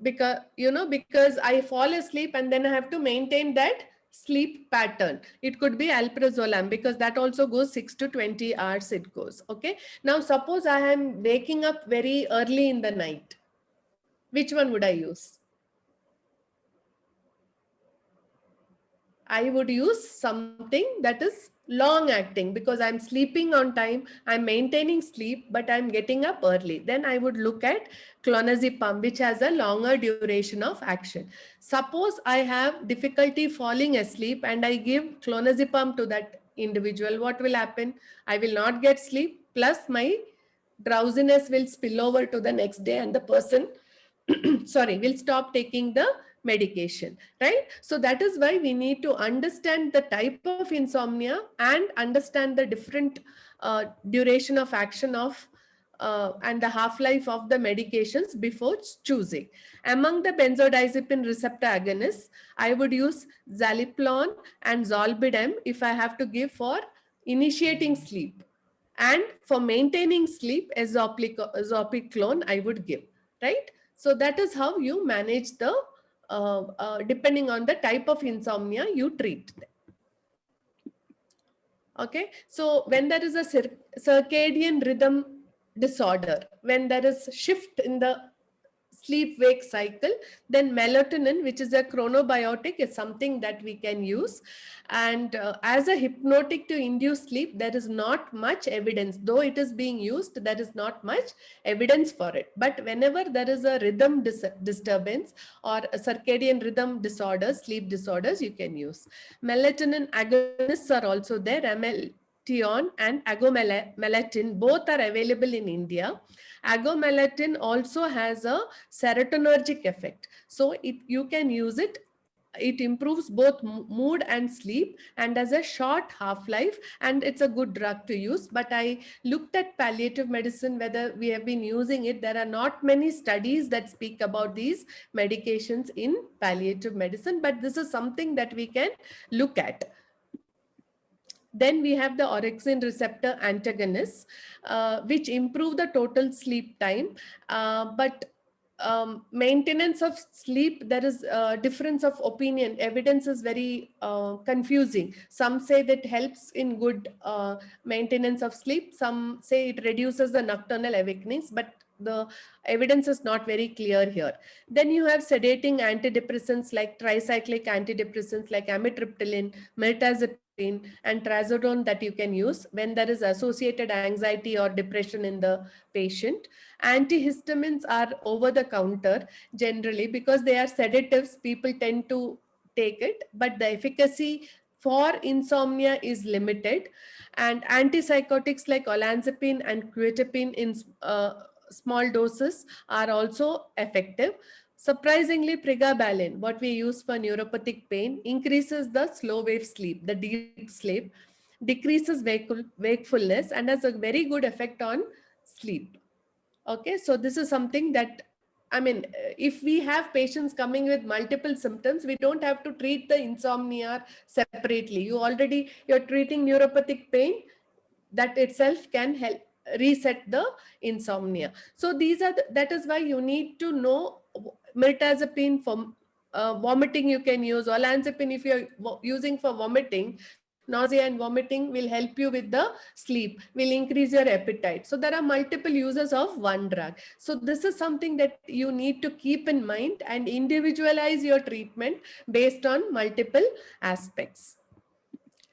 because I fall asleep and then I have to maintain that sleep pattern. It could be alprazolam, because that also goes 6 to 20 hours it goes. Okay, now suppose I am waking up very early in the night. Which one would I use? I would use something that is long acting, because I'm sleeping on time, I'm maintaining sleep, but I'm getting up early. Then I would look at clonazepam, which has a longer duration of action. Suppose I have difficulty falling asleep and I give clonazepam to that individual, what will happen? I will not get sleep, plus my drowsiness will spill over to the next day, and the person will stop taking the medication, right? So that is why we need to understand the type of insomnia and understand the different duration of action of and the half-life of the medications before choosing. Among the benzodiazepine receptor agonists, I would use zaleplon and zolpidem if I have to give for initiating sleep. And for maintaining sleep, zopiclone I would give, right? So that is how you manage the depending on the type of insomnia you treat them. Okay, so when there is a circadian rhythm disorder, when there is shift in the sleep-wake cycle. Then melatonin, which is a chronobiotic, is something that we can use. And as a hypnotic to induce sleep, there is not much evidence. Though it is being used, there is not much evidence for it. But whenever there is a rhythm disturbance or a circadian rhythm disorders, sleep disorders, you can use. Melatonin agonists are also there. Ametion and agomelatine, both are available in India. Agomelatine also has a serotonergic effect. So you can use it. It improves both mood and sleep and has a short half-life, and it's a good drug to use. But I looked at palliative medicine, whether we have been using it. There are not many studies that speak about these medications in palliative medicine, but this is something that we can look at. Then we have the orexin receptor antagonists, which improve the total sleep time. But maintenance of sleep, there is a difference of opinion. Evidence is very confusing. Some say that helps in good maintenance of sleep. Some say it reduces the nocturnal awakenings, but the evidence is not very clear here. Then you have sedating antidepressants like tricyclic antidepressants like amitriptyline, mirtazapine, and trazodone that you can use when there is associated anxiety or depression in the patient. Antihistamines are over the counter generally because they are sedatives. People tend to take it, but the efficacy for insomnia is limited. And antipsychotics like olanzapine and quetiapine in small doses are also effective. Surprisingly, pregabalin, what we use for neuropathic pain, increases the slow wave sleep, the deep sleep, decreases wakefulness, and has a very good effect on sleep. Okay, so this is something that, I mean, if we have patients coming with multiple symptoms, we don't have to treat the insomnia separately. You're treating neuropathic pain, that itself can help reset the insomnia. So these are that is why you need to know mirtazapine for vomiting. You can use olanzapine if you're using for vomiting. Nausea and vomiting will help you with the sleep, will increase your appetite. So there are multiple uses of one drug. So this is something that you need to keep in mind and individualize your treatment based on multiple aspects,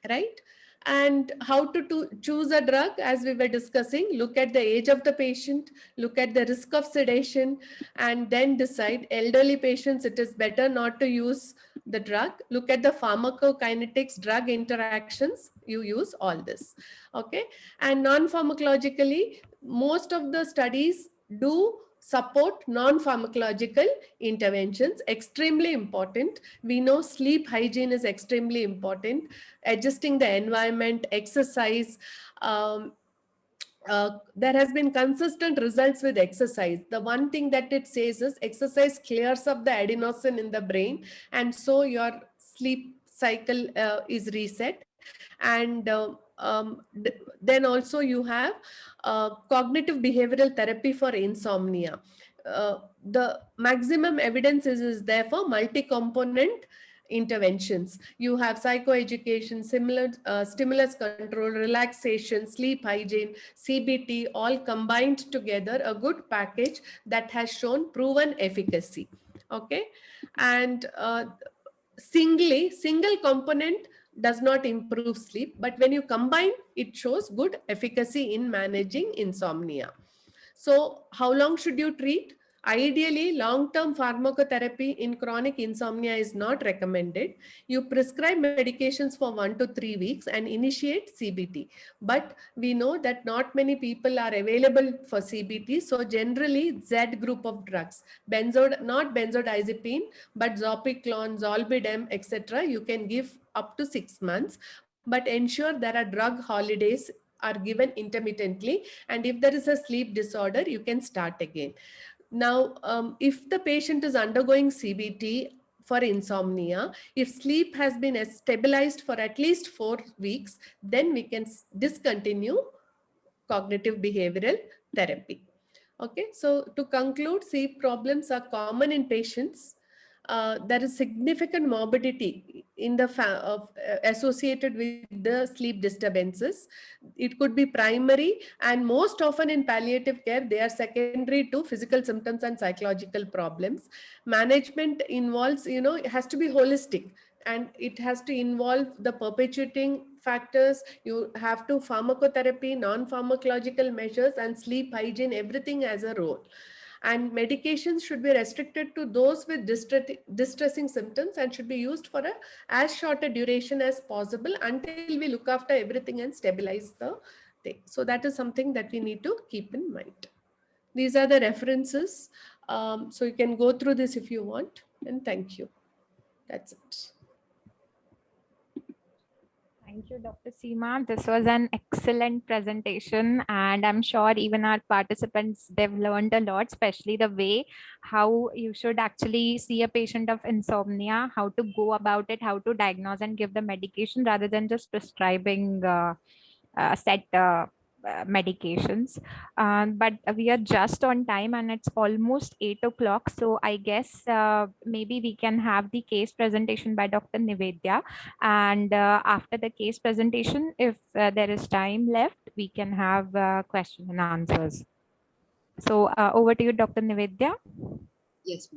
right? And how to choose a drug, as we were discussing, look at the age of the patient, look at the risk of sedation, and then decide. Elderly patients, it is better not to use the drug. Look at the pharmacokinetics, drug interactions, you use all this, okay? And non-pharmacologically, most of the studies do support non-pharmacological interventions, extremely important. We know sleep hygiene is extremely important, adjusting the environment, exercise. There has been consistent results with exercise. The one thing that it says is exercise clears up the adenosine in the brain, and so your sleep cycle is reset. And then also you have cognitive behavioral therapy for insomnia. The maximum evidence is there for multi-component interventions. You have psychoeducation, stimulus control, relaxation, sleep hygiene, CBT, all combined together, a good package that has shown proven efficacy. Okay, and single component does not improve sleep, but when you combine, it shows good efficacy in managing insomnia. So how long should you treat? Ideally, long-term pharmacotherapy in chronic insomnia is not recommended. You prescribe medications for 1 to 3 weeks and initiate CBT. But we know that not many people are available for CBT. So generally, Z group of drugs, not benzodiazepine, but zopiclone, zolpidem, etc., you can give up to 6 months. But ensure there are drug holidays are given intermittently. And if there is a sleep disorder, you can start again. Now, if the patient is undergoing CBT for insomnia, if sleep has been stabilized for at least 4 weeks, then we can discontinue cognitive behavioral therapy. Okay, so to conclude, sleep problems are common in patients. There is significant morbidity in the associated with the sleep disturbances. It could be primary, and most often in palliative care, they are secondary to physical symptoms and psychological problems. Management involves, it has to be holistic, and it has to involve the perpetuating factors. You have to pharmacotherapy, non-pharmacological measures, and sleep hygiene, everything as a role. And medications should be restricted to those with distressing symptoms and should be used for as short a duration as possible until we look after everything and stabilize the thing. So that is something that we need to keep in mind. These are the references. So you can go through this if you want, and thank you. That's it. Thank you, Dr. Seema. This was an excellent presentation, and I'm sure even our participants, they've learned a lot, especially the way how you should actually see a patient of insomnia, how to go about it, how to diagnose and give the medication rather than just prescribing set medications. But we are just on time and it's almost 8 o'clock. So I guess maybe we can have the case presentation by Dr. Nivedya. And after the case presentation, if there is time left, we can have question and answers. So over to you, Dr. Nivedya. Yes.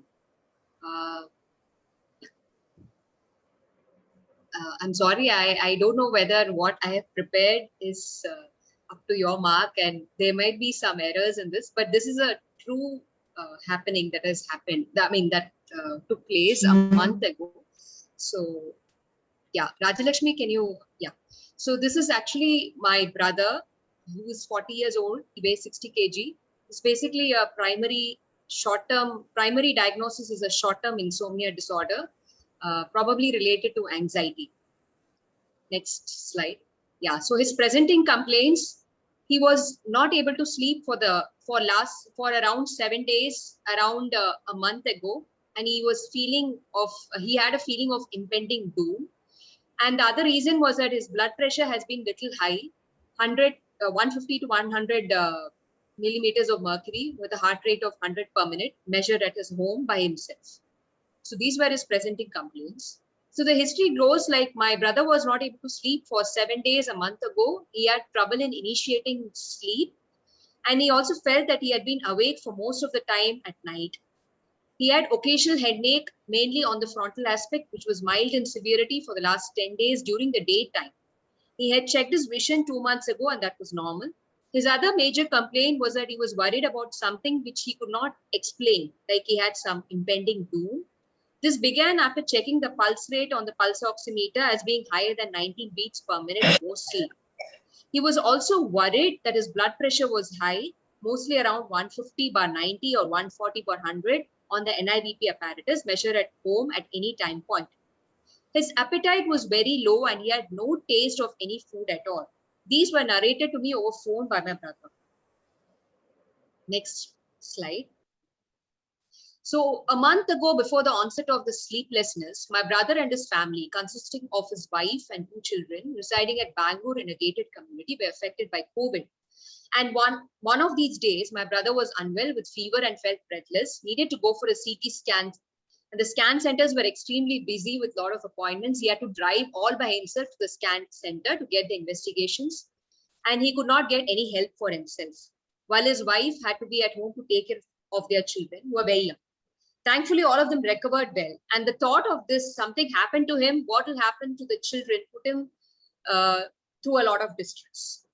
I'm sorry, I don't know whether what I have prepared is up to your mark, and there might be some errors in this, but this is a true happening that has happened. I mean, that took place a month ago. So yeah, Rajalakshmi, can you, yeah. So this is actually my brother, who is 40 years old, he weighs 60 kg. It's basically a primary diagnosis is a short-term insomnia disorder, probably related to anxiety. Next slide. Yeah, so his presenting complaints, he was not able to sleep for around 7 days, around a month ago, and he had a feeling of impending doom. And the other reason was that his blood pressure has been little high, 150 to 100 millimeters of mercury with a heart rate of 100 per minute, measured at his home by himself. So these were his presenting complaints. So the history goes like my brother was not able to sleep for 7 days a month ago. He had trouble in initiating sleep. And he also felt that he had been awake for most of the time at night. He had occasional headache, mainly on the frontal aspect, which was mild in severity for the last 10 days during the daytime. He had checked his vision 2 months ago, and that was normal. His other major complaint was that he was worried about something which he could not explain, like he had some impending doom. This began after checking the pulse rate on the pulse oximeter as being higher than 19 beats per minute mostly. He was also worried that his blood pressure was high, mostly around 150/90 or 140/100 on the NIBP apparatus measured at home at any time point. His appetite was very low and he had no taste of any food at all. These were narrated to me over phone by my brother. Next slide. So a month ago, before the onset of the sleeplessness, my brother and his family, consisting of his wife and 2 children residing at Bangalore in a gated community, were affected by COVID. And one of these days, my brother was unwell with fever and felt breathless, needed to go for a CT scan. And the scan centers were extremely busy with a lot of appointments. He had to drive all by himself to the scan center to get the investigations. And he could not get any help for himself, while his wife had to be at home to take care of their children, who were very young. Thankfully, all of them recovered well. And the thought of this, something happened to him, what will happen to the children, put him through a lot of distress.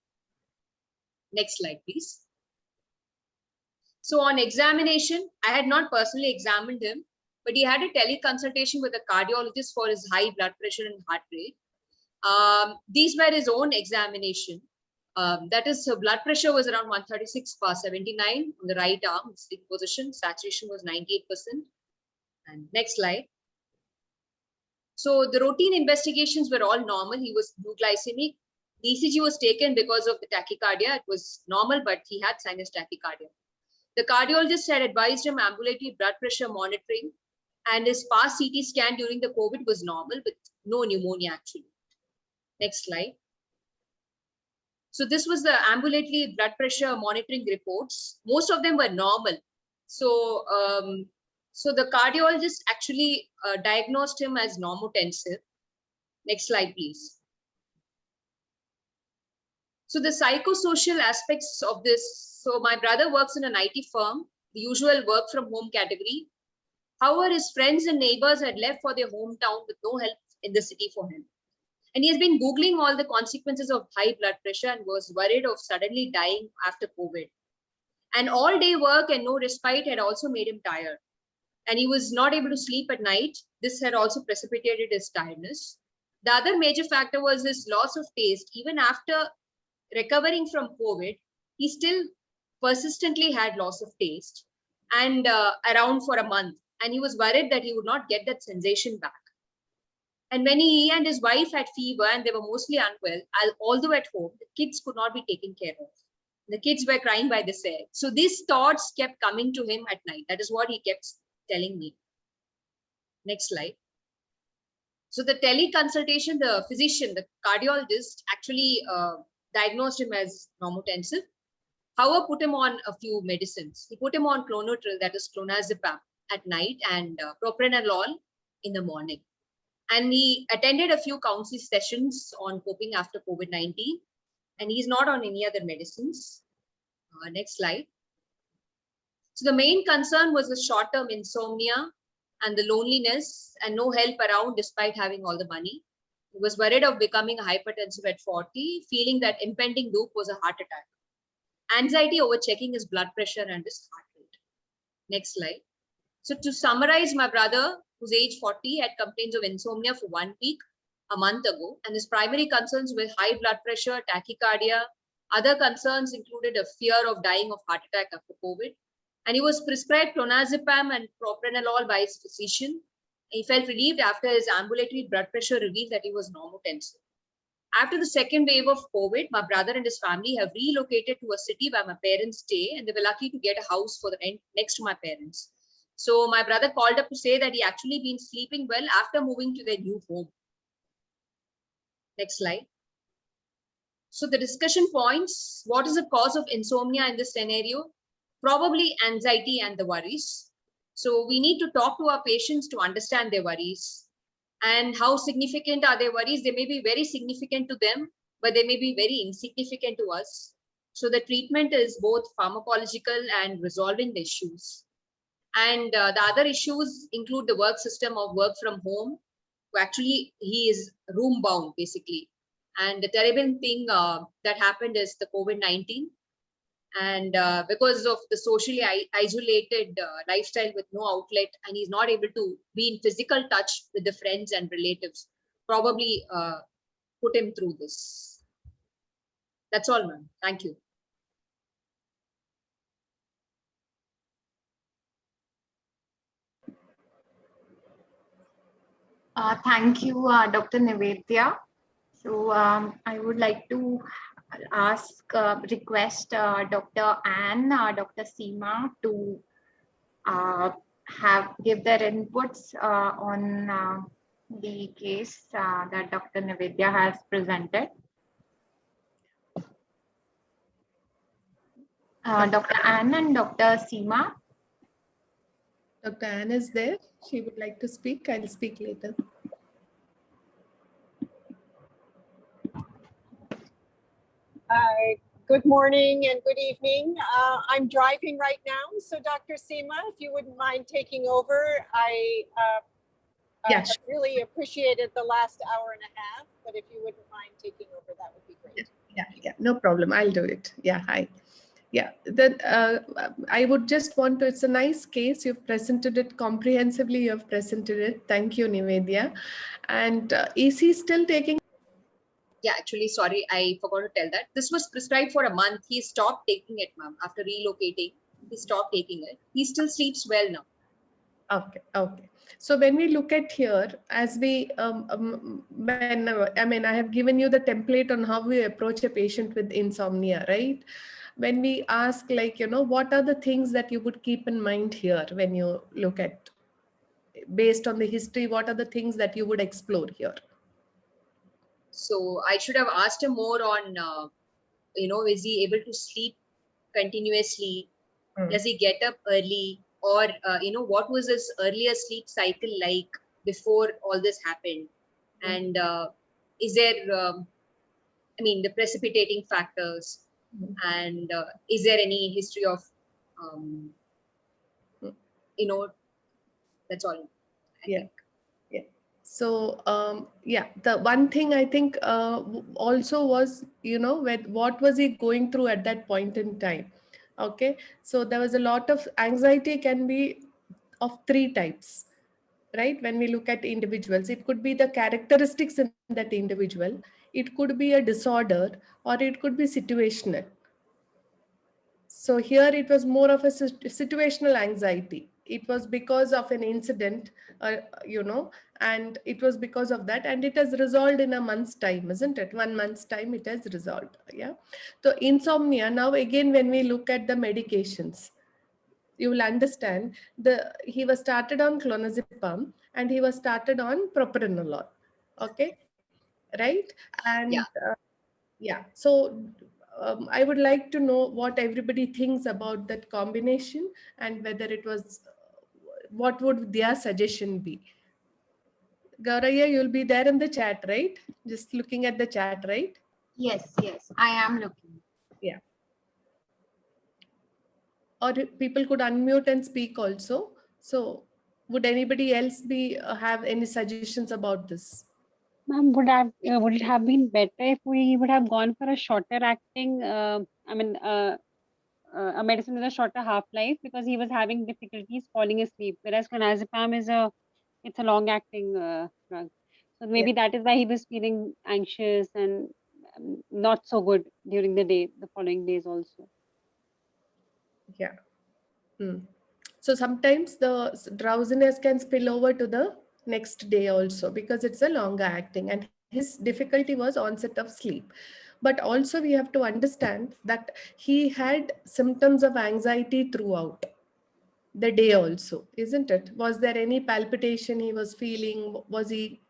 Next slide, please. So on examination, I had not personally examined him, but he had a teleconsultation with a cardiologist for his high blood pressure and heart rate. These were his own examination. That is, blood pressure was around 136/79 on the right arm, sleep position, saturation was 98%. And next slide. So the routine investigations were all normal. He was euglycemic. The ECG was taken because of the tachycardia. It was normal, but he had sinus tachycardia. The cardiologist had advised him ambulatory blood pressure monitoring, and his past CT scan during the COVID was normal with no pneumonia actually. Next slide. So this was the ambulatory blood pressure monitoring reports. Most of them were normal. So, so the cardiologist actually diagnosed him as normotensive. Next slide, please. So the psychosocial aspects of this. So my brother works in an IT firm, the usual work from home category. However, his friends and neighbors had left for their hometown with no help in the city for him. And he has been Googling all the consequences of high blood pressure and was worried of suddenly dying after COVID. And all day work and no respite had also made him tired. And he was not able to sleep at night. This had also precipitated his tiredness. The other major factor was his loss of taste. Even after recovering from COVID, he still persistently had loss of taste and around for a month. And he was worried that he would not get that sensation back. And when he and his wife had fever and they were mostly unwell, although at home, the kids could not be taken care of. The kids were crying by the side. So these thoughts kept coming to him at night. That is what he kept telling me. Next slide. So the teleconsultation, the physician, the cardiologist actually diagnosed him as normotensive. However, put him on a few medicines. He put him on clonotril, that is clonazepam, at night, and propranolol in the morning. And he attended a few counseling sessions on coping after COVID-19, and he's not on any other medicines. Next slide. So the main concern was the short-term insomnia and the loneliness and no help around despite having all the money. He was worried of becoming hypertensive at 40, feeling that impending doom was a heart attack. Anxiety over checking his blood pressure and his heart rate. Next slide. So to summarize, my brother, who's age 40, had complaints of insomnia for 1 week, a month ago, and his primary concerns were high blood pressure, tachycardia. Other concerns included a fear of dying of heart attack after COVID. And he was prescribed clonazepam and propranolol by his physician. He felt relieved after his ambulatory blood pressure revealed that he was normotensive. After the second wave of COVID, my brother and his family have relocated to a city where my parents stay, and they were lucky to get a house for the rent next to my parents. So my brother called up to say that he actually been sleeping well after moving to their new home. Next slide. So the discussion points, what is the cause of insomnia in this scenario? Probably anxiety and the worries. So we need to talk to our patients to understand their worries. And how significant are their worries? They may be very significant to them, but they may be very insignificant to us. So the treatment is both pharmacological and resolving the issues. And the other issues include the work system of work from home. Actually, he is room bound basically. And the terrible thing that happened is the COVID-19. And because of the socially isolated lifestyle with no outlet, and he's not able to be in physical touch with the friends and relatives, probably put him through this. That's all, ma'am. Thank you. Thank you, Dr. Nivedya. So I would like to request Dr. Anne, Dr. Seema to give their inputs on the case that Dr. Nivedya has presented. Dr. Anne and Dr. Seema. Dr. Anne is there. She would like to speak. I'll speak later. Good morning and good evening. I'm driving right now, so Dr. Seema, if you wouldn't mind taking over, I Yes. really appreciated the last hour and a half, but if you wouldn't mind taking over, that would be great. Yeah, no problem. I'll do it. Yeah, hi. Yeah, I would just want to, it's a nice case. You've presented it comprehensively. You've presented it. Thank you, Nivedya. And is he still taking? Yeah, actually, sorry, I forgot to tell that. This was prescribed for a month. He stopped taking it, ma'am. After relocating, he stopped taking it. He still sleeps well now. Okay. So when we look at here, as we, I have given you the template on how we approach a patient with insomnia, right? When we ask, like, what are the things that you would keep in mind here when you look at, based on the history, what are the things that you would explore here? So I should have asked him more on, is he able to sleep continuously? Does he get up early? Or, what was his earlier sleep cycle like before all this happened? And is there, the precipitating factors, and is there any history of, that's all. I think. So the one thing I think also was, what was he going through at that point in time? Okay, so there was a lot of anxiety, can be of three types, right? When we look at individuals, it could be the characteristics in that individual, it could be a disorder, or it could be situational. So here it was more of a situational anxiety. It was because of an incident, and it was because of that, and it has resolved in a month's time, isn't it? 1 month's time it has resolved. Yeah. So insomnia, now again, when we look at the medications, you will understand he was started on clonazepam and he was started on propranolol. Okay. Right. And so I would like to know what everybody thinks about that combination, and whether it was, what would their suggestion be? Gauraya, you'll be there in the chat, right? Just looking at the chat, right? Yes, I am looking. Yeah. Or people could unmute and speak also. So would anybody else have any suggestions about this? Ma'am, would it have been better if we would have gone for a shorter acting, a medicine with a shorter half-life, because he was having difficulties falling asleep, whereas clonazepam it's a long-acting drug. So maybe that is why he was feeling anxious and not so good during the day, the following days also. Yeah. So sometimes the drowsiness can spill over to the next day also, because it's a longer acting, and his difficulty was onset of sleep. But also we have to understand that he had symptoms of anxiety throughout the day also, isn't it? Was there any palpitation he was feeling? Was he,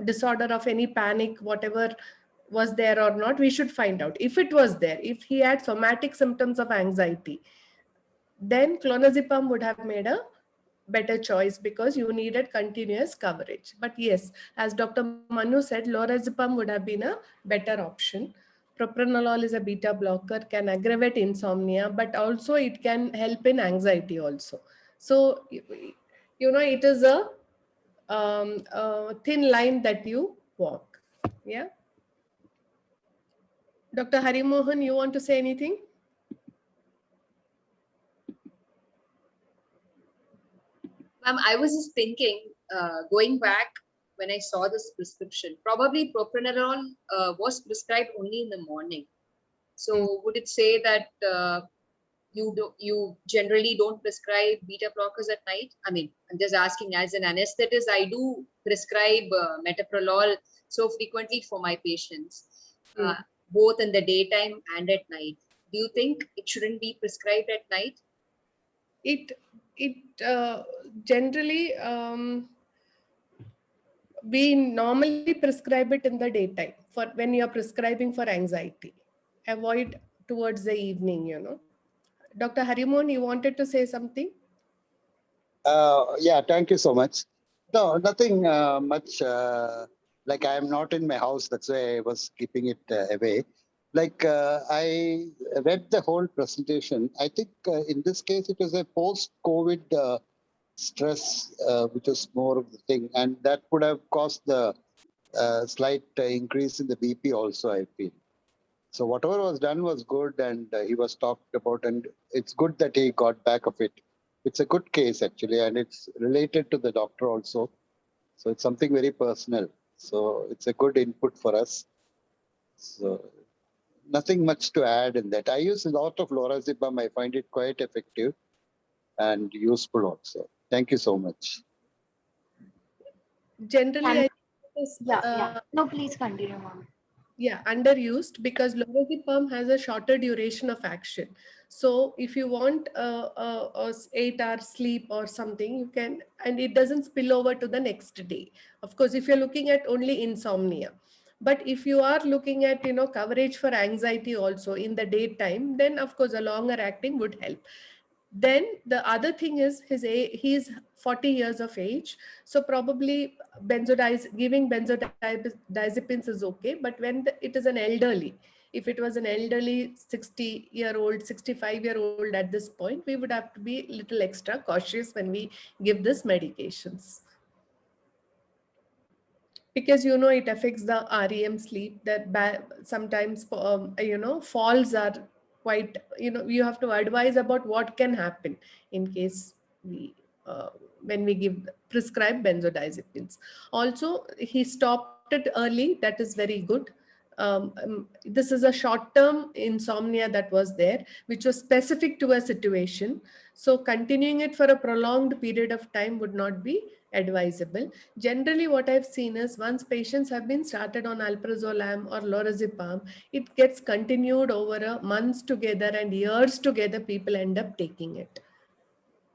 disorder of any panic, whatever was there or not? We should find out. If it was there, if he had somatic symptoms of anxiety, then clonazepam would have made a better choice, because you needed continuous coverage. But yes, as Dr. Manu said, lorazepam would have been a better option. Propranolol is a beta blocker, can aggravate insomnia, but also it can help in anxiety also. So, it is a thin line that you walk. Yeah. Dr. Harimohan, you want to say anything? Ma'am, I was just thinking, going back when I saw this prescription, probably propranolol was prescribed only in the morning. So would it say that you generally don't prescribe beta blockers at night? I mean, I'm just asking, as an anesthetist, I do prescribe metoprolol so frequently for my patients, both in the daytime and at night. Do you think it shouldn't be prescribed at night? It generally, we normally prescribe it in the daytime for when you're prescribing for anxiety. Avoid towards the evening, Dr. Harimon, you wanted to say something? Yeah, thank you so much. No, nothing much. Like I am not in my house, that's why I was keeping it away. Like I read the whole presentation. I think in this case, it was a post-COVID stress, which is more of the thing. And that would have caused the slight increase in the BP also, I feel. So whatever was done was good, and he was talked about, and it's good that he got back of it. It's a good case actually, and it's related to the doctor also. So it's something very personal. So it's a good input for us. So nothing much to add in that. I use a lot of lorazepam. I find it quite effective and useful also. Thank you so much. Generally, No, please continue, ma'am. Yeah, underused, because lorazepam has a shorter duration of action. So if you want a 8-hour sleep or something, you can, and it doesn't spill over to the next day. Of course, if you're looking at only insomnia. But if you are looking at, coverage for anxiety also in the daytime, then of course a longer acting would help. Then the other thing is he is 40 years of age, so probably giving benzodiazepines is okay. But when it is an elderly, if it was an elderly 60-year-old, 65-year-old at this point, we would have to be a little extra cautious when we give this medications. Because it affects the REM sleep, that sometimes falls are quite, you have to advise about what can happen in case we when we prescribe benzodiazepines. Also, he stopped it early, that is very good. This is a short-term insomnia that was there, which was specific to a situation. So continuing it for a prolonged period of time would not be advisable. Generally, what I've seen is once patients have been started on alprazolam or lorazepam, it gets continued over months together and years together. People end up taking it.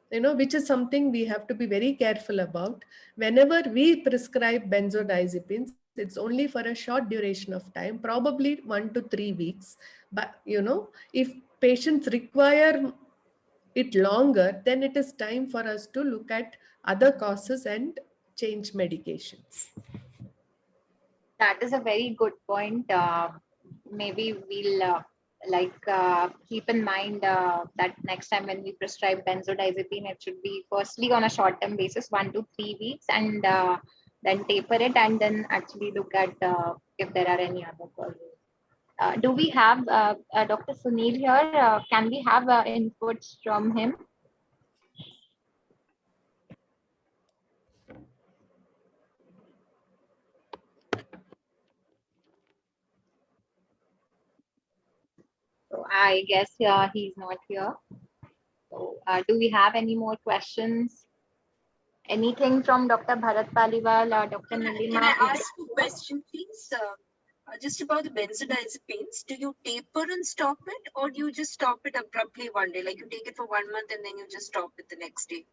Which is something we have to be very careful about. Whenever we prescribe benzodiazepines, it's only for a short duration of time, probably 1 to 3 weeks. But, if patients require it longer, then it is time for us to look at other causes and change medications. That is a very good point. Maybe we'll keep in mind that next time when we prescribe benzodiazepine, it should be firstly on a short-term basis, 1 to 3 weeks, and then taper it, and then actually look at if there are any other causes. Do we have Dr. Sunil here? Can we have inputs from him? So I guess he's not here. So do we have any more questions? Anything from Dr. Bharat Paliwal or Dr. Nilima? Can I ask a question, please? Just about the benzodiazepines, do you taper and stop it, or do you just stop it abruptly one day? Like you take it for 1 month and then you just stop it the next day?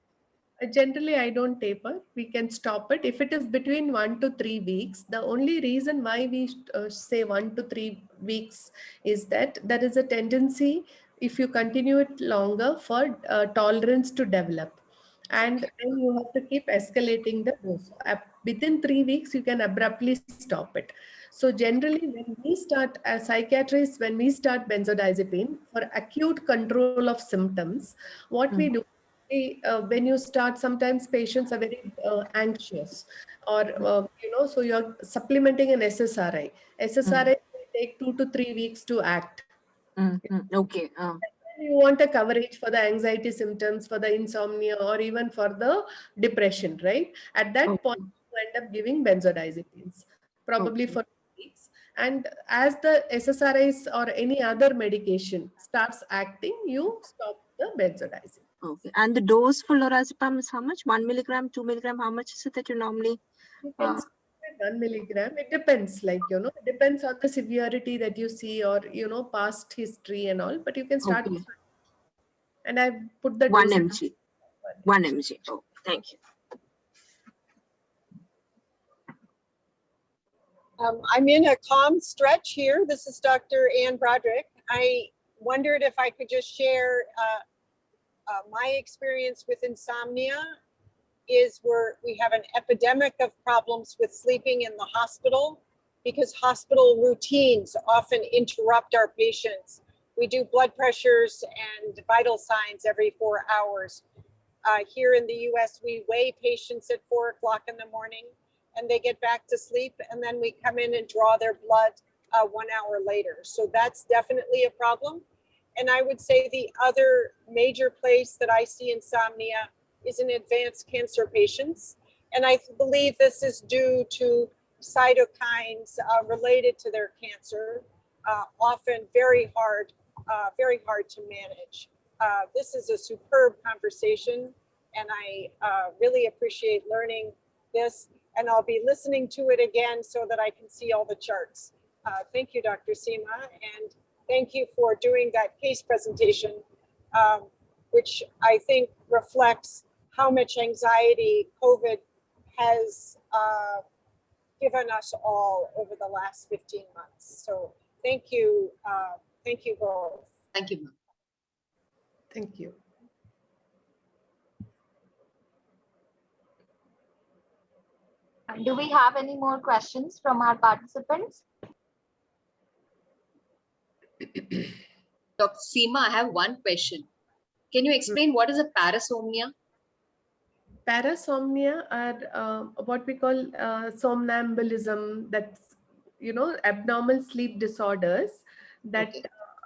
Generally, I don't taper. We can stop it. If it is between 1 to 3 weeks, the only reason why we say 1 to 3 weeks is that there is a tendency, if you continue it longer, for tolerance to develop. And then you have to keep escalating the dose. Within 3 weeks, you can abruptly stop it. So generally, when we start as psychiatrists, when we start benzodiazepine for acute control of symptoms, what we do, when you start, sometimes patients are very anxious, or so you're supplementing an SSRI. SSRI will take 2 to 3 weeks to act. Okay. You want a coverage for the anxiety symptoms, for the insomnia, or even for the depression, right? At that point, you end up giving benzodiazepines, probably for 2 weeks. And as the SSRIs or any other medication starts acting, you stop the benzodiazepine. Okay. And the dose for lorazepam is how much? 1 milligram, 2 milligram? How much is it that you normally? You can start at 1 milligram. It depends, it depends on the severity that you see, or, past history and all, but you can start. Okay. And I put the 1 dose. mg. 1 mg. Oh, thank you. I'm in a calm stretch here. This is Dr. Ann Broderick. I wondered if I could just share my experience with insomnia. Is we have an epidemic of problems with sleeping in the hospital, because hospital routines often interrupt our patients. We do blood pressures and vital signs every 4 hours. Here in the US, we weigh patients at 4 o'clock in the morning, and they get back to sleep, and then we come in and draw their blood 1 hour later. So that's definitely a problem. And I would say the other major place that I see insomnia is in advanced cancer patients. And I believe this is due to cytokines related to their cancer, often very hard to manage. This is a superb conversation, and I really appreciate learning this, and I'll be listening to it again so that I can see all the charts. Thank you, Dr. Seema, and thank you for doing that case presentation, which I think reflects how much anxiety COVID has given us all over the last 15 months. So thank you both. Thank you. Thank you. Do we have any more questions from our participants? Dr. Seema, I have one question. Can you explain what is a parasomnia? Parasomnia are what we call somnambulism. That's, abnormal sleep disorders that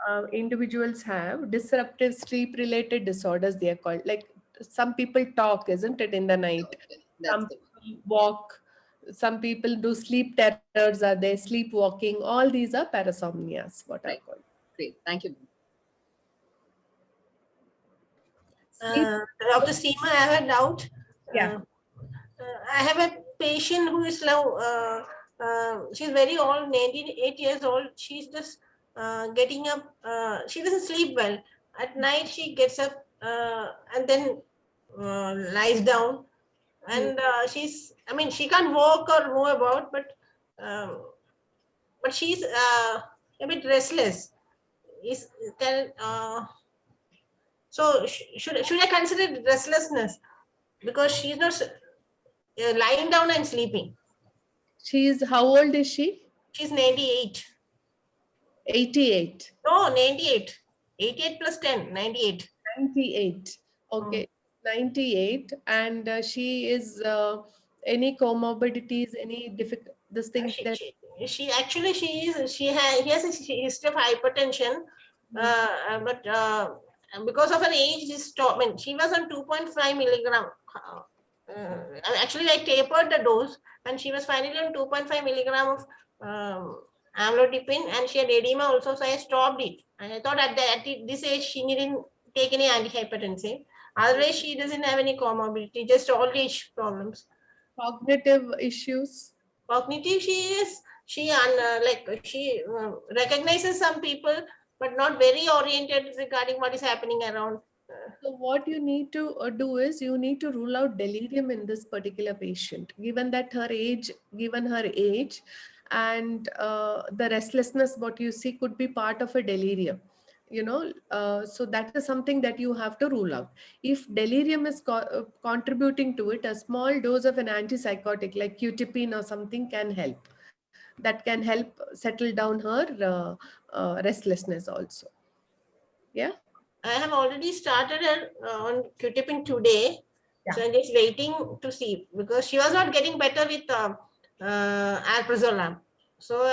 Okay. Individuals have. Disruptive sleep related disorders, they are called. Like some people talk, isn't it, in the night? Okay, that's Some good. people walk. Some people do sleep terrors. Are they sleepwalking? All these are parasomnias, what are Right. called. Great. Thank you. Dr. Seema, I have a doubt. Yeah. I have a patient who is now, she's very old, 98 years old. She's just getting up. She doesn't sleep well. At night, she gets up and then lies down. And I mean, she can't walk or move about, but she's a bit restless. Is can so should I consider restlessness because she's not lying down and sleeping? How old is she? She's 98. 88. No, 98. 88 plus 10, 98. 98. Okay. 98. And she is any comorbidities, any difficult, this thing that. She actually he has a history of hypertension, but because of her age, she stopped. I mean, she was on 2.5 milligram. Actually, I tapered the dose, and she was finally on 2.5 milligram of amlodipine, and she had edema also, so I stopped it. And I thought at this age she needn't take any antihypertensive. Otherwise, she doesn't have any comorbidity, just old age problems. Cognitive issues. Cognitive, she recognizes some people, but not very oriented regarding what is happening around. So what you need to do is you need to rule out delirium in this particular patient, given her age, and the restlessness what you see could be part of a delirium. So that is something that you have to rule out. If delirium is contributing to it, a small dose of an antipsychotic like Qutipin or something can help. That can help settle down her restlessness also. Yeah. I have already started her on Qutipin today. Yeah. So I'm just waiting to see because she was not getting better with alprazolam. So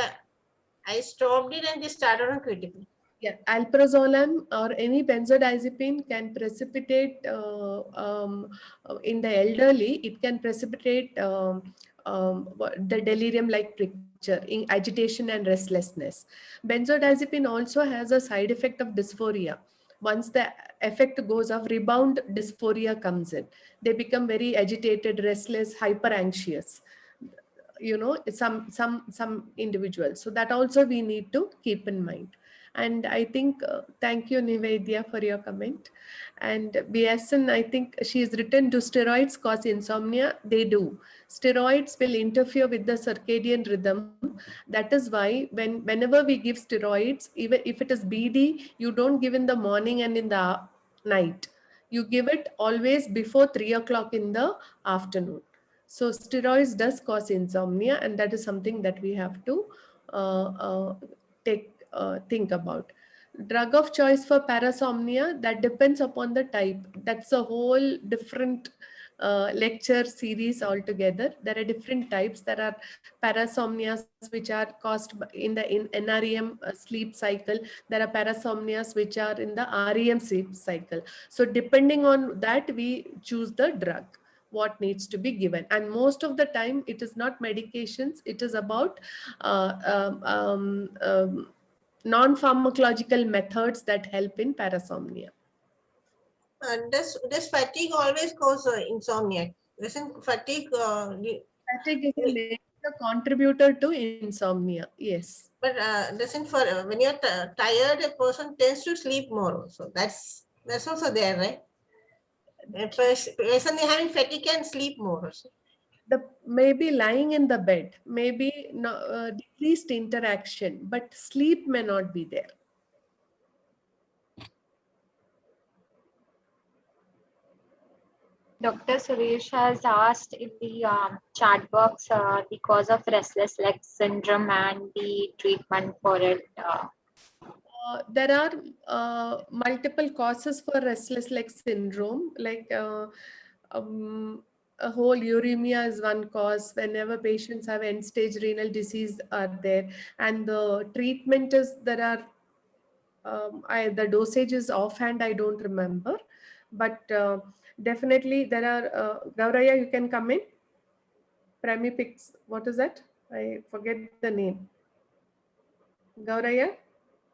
I stopped it and just started on Qutipin. Yeah, alprazolam or any benzodiazepine can precipitate in the elderly. It can precipitate the delirium-like picture, in agitation and restlessness. Benzodiazepine also has a side effect of dysphoria. Once the effect goes off, rebound dysphoria comes in. They become very agitated, restless, hyper anxious. Some individuals. So that also we need to keep in mind. And I think, thank you, Nivedya, for your comment. And BSN, I think she has written, do steroids cause insomnia? They do. Steroids will interfere with the circadian rhythm. That is why whenever we give steroids, even if it is BD, you don't give in the morning and in the night. You give it always before 3 o'clock in the afternoon. So steroids does cause insomnia, and that is something that we have to think about. Drug of choice for parasomnia, that depends upon the type. That's a whole different lecture series altogether. There are different types. There are parasomnias which are caused in NREM sleep cycle. There are parasomnias which are in the REM sleep cycle. So depending on that, we choose the drug what needs to be given. And most of the time it is not medications, it is about non-pharmacological methods that help in parasomnia. And does fatigue always cause insomnia? Doesn't fatigue fatigue is a major contributor to insomnia? Yes. But doesn't when you're tired, a person tends to sleep more. So that's also there, right? A person having fatigue can sleep more. Maybe lying in the bed, maybe decreased interaction, but sleep may not be there. Dr. Suresh has asked in the chat box the cause of restless leg syndrome and the treatment for it. There are multiple causes for restless leg syndrome, like a whole uremia is one cause. Whenever patients have end-stage renal disease are there, and the treatment is, there are the dosage is offhand, I don't remember, but definitely there are. Gauraya, you can come in. Pramipix, what is that? I forget the name. Gauraya?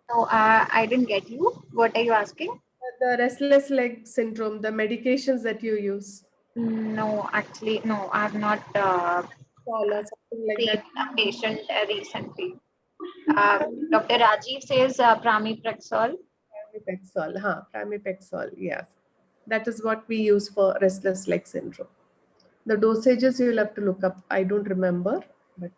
No, I didn't get you. What are you asking? The restless leg syndrome, the medications that you use. No, actually, no, I have not Or something like seen that. a patient recently. Dr. Rajiv says pramipexole. Pramipexole, yes. That is what we use for restless leg syndrome. The dosages you'll have to look up. I don't remember, but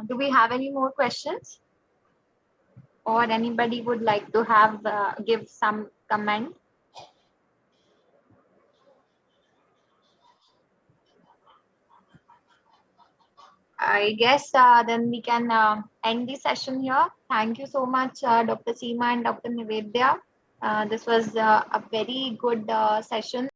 Do we have any more questions? Or anybody would like to have give some comment? I guess then we can end the session here. Thank you so much, Dr. Seema and Dr. Nivedya. This was a very good session.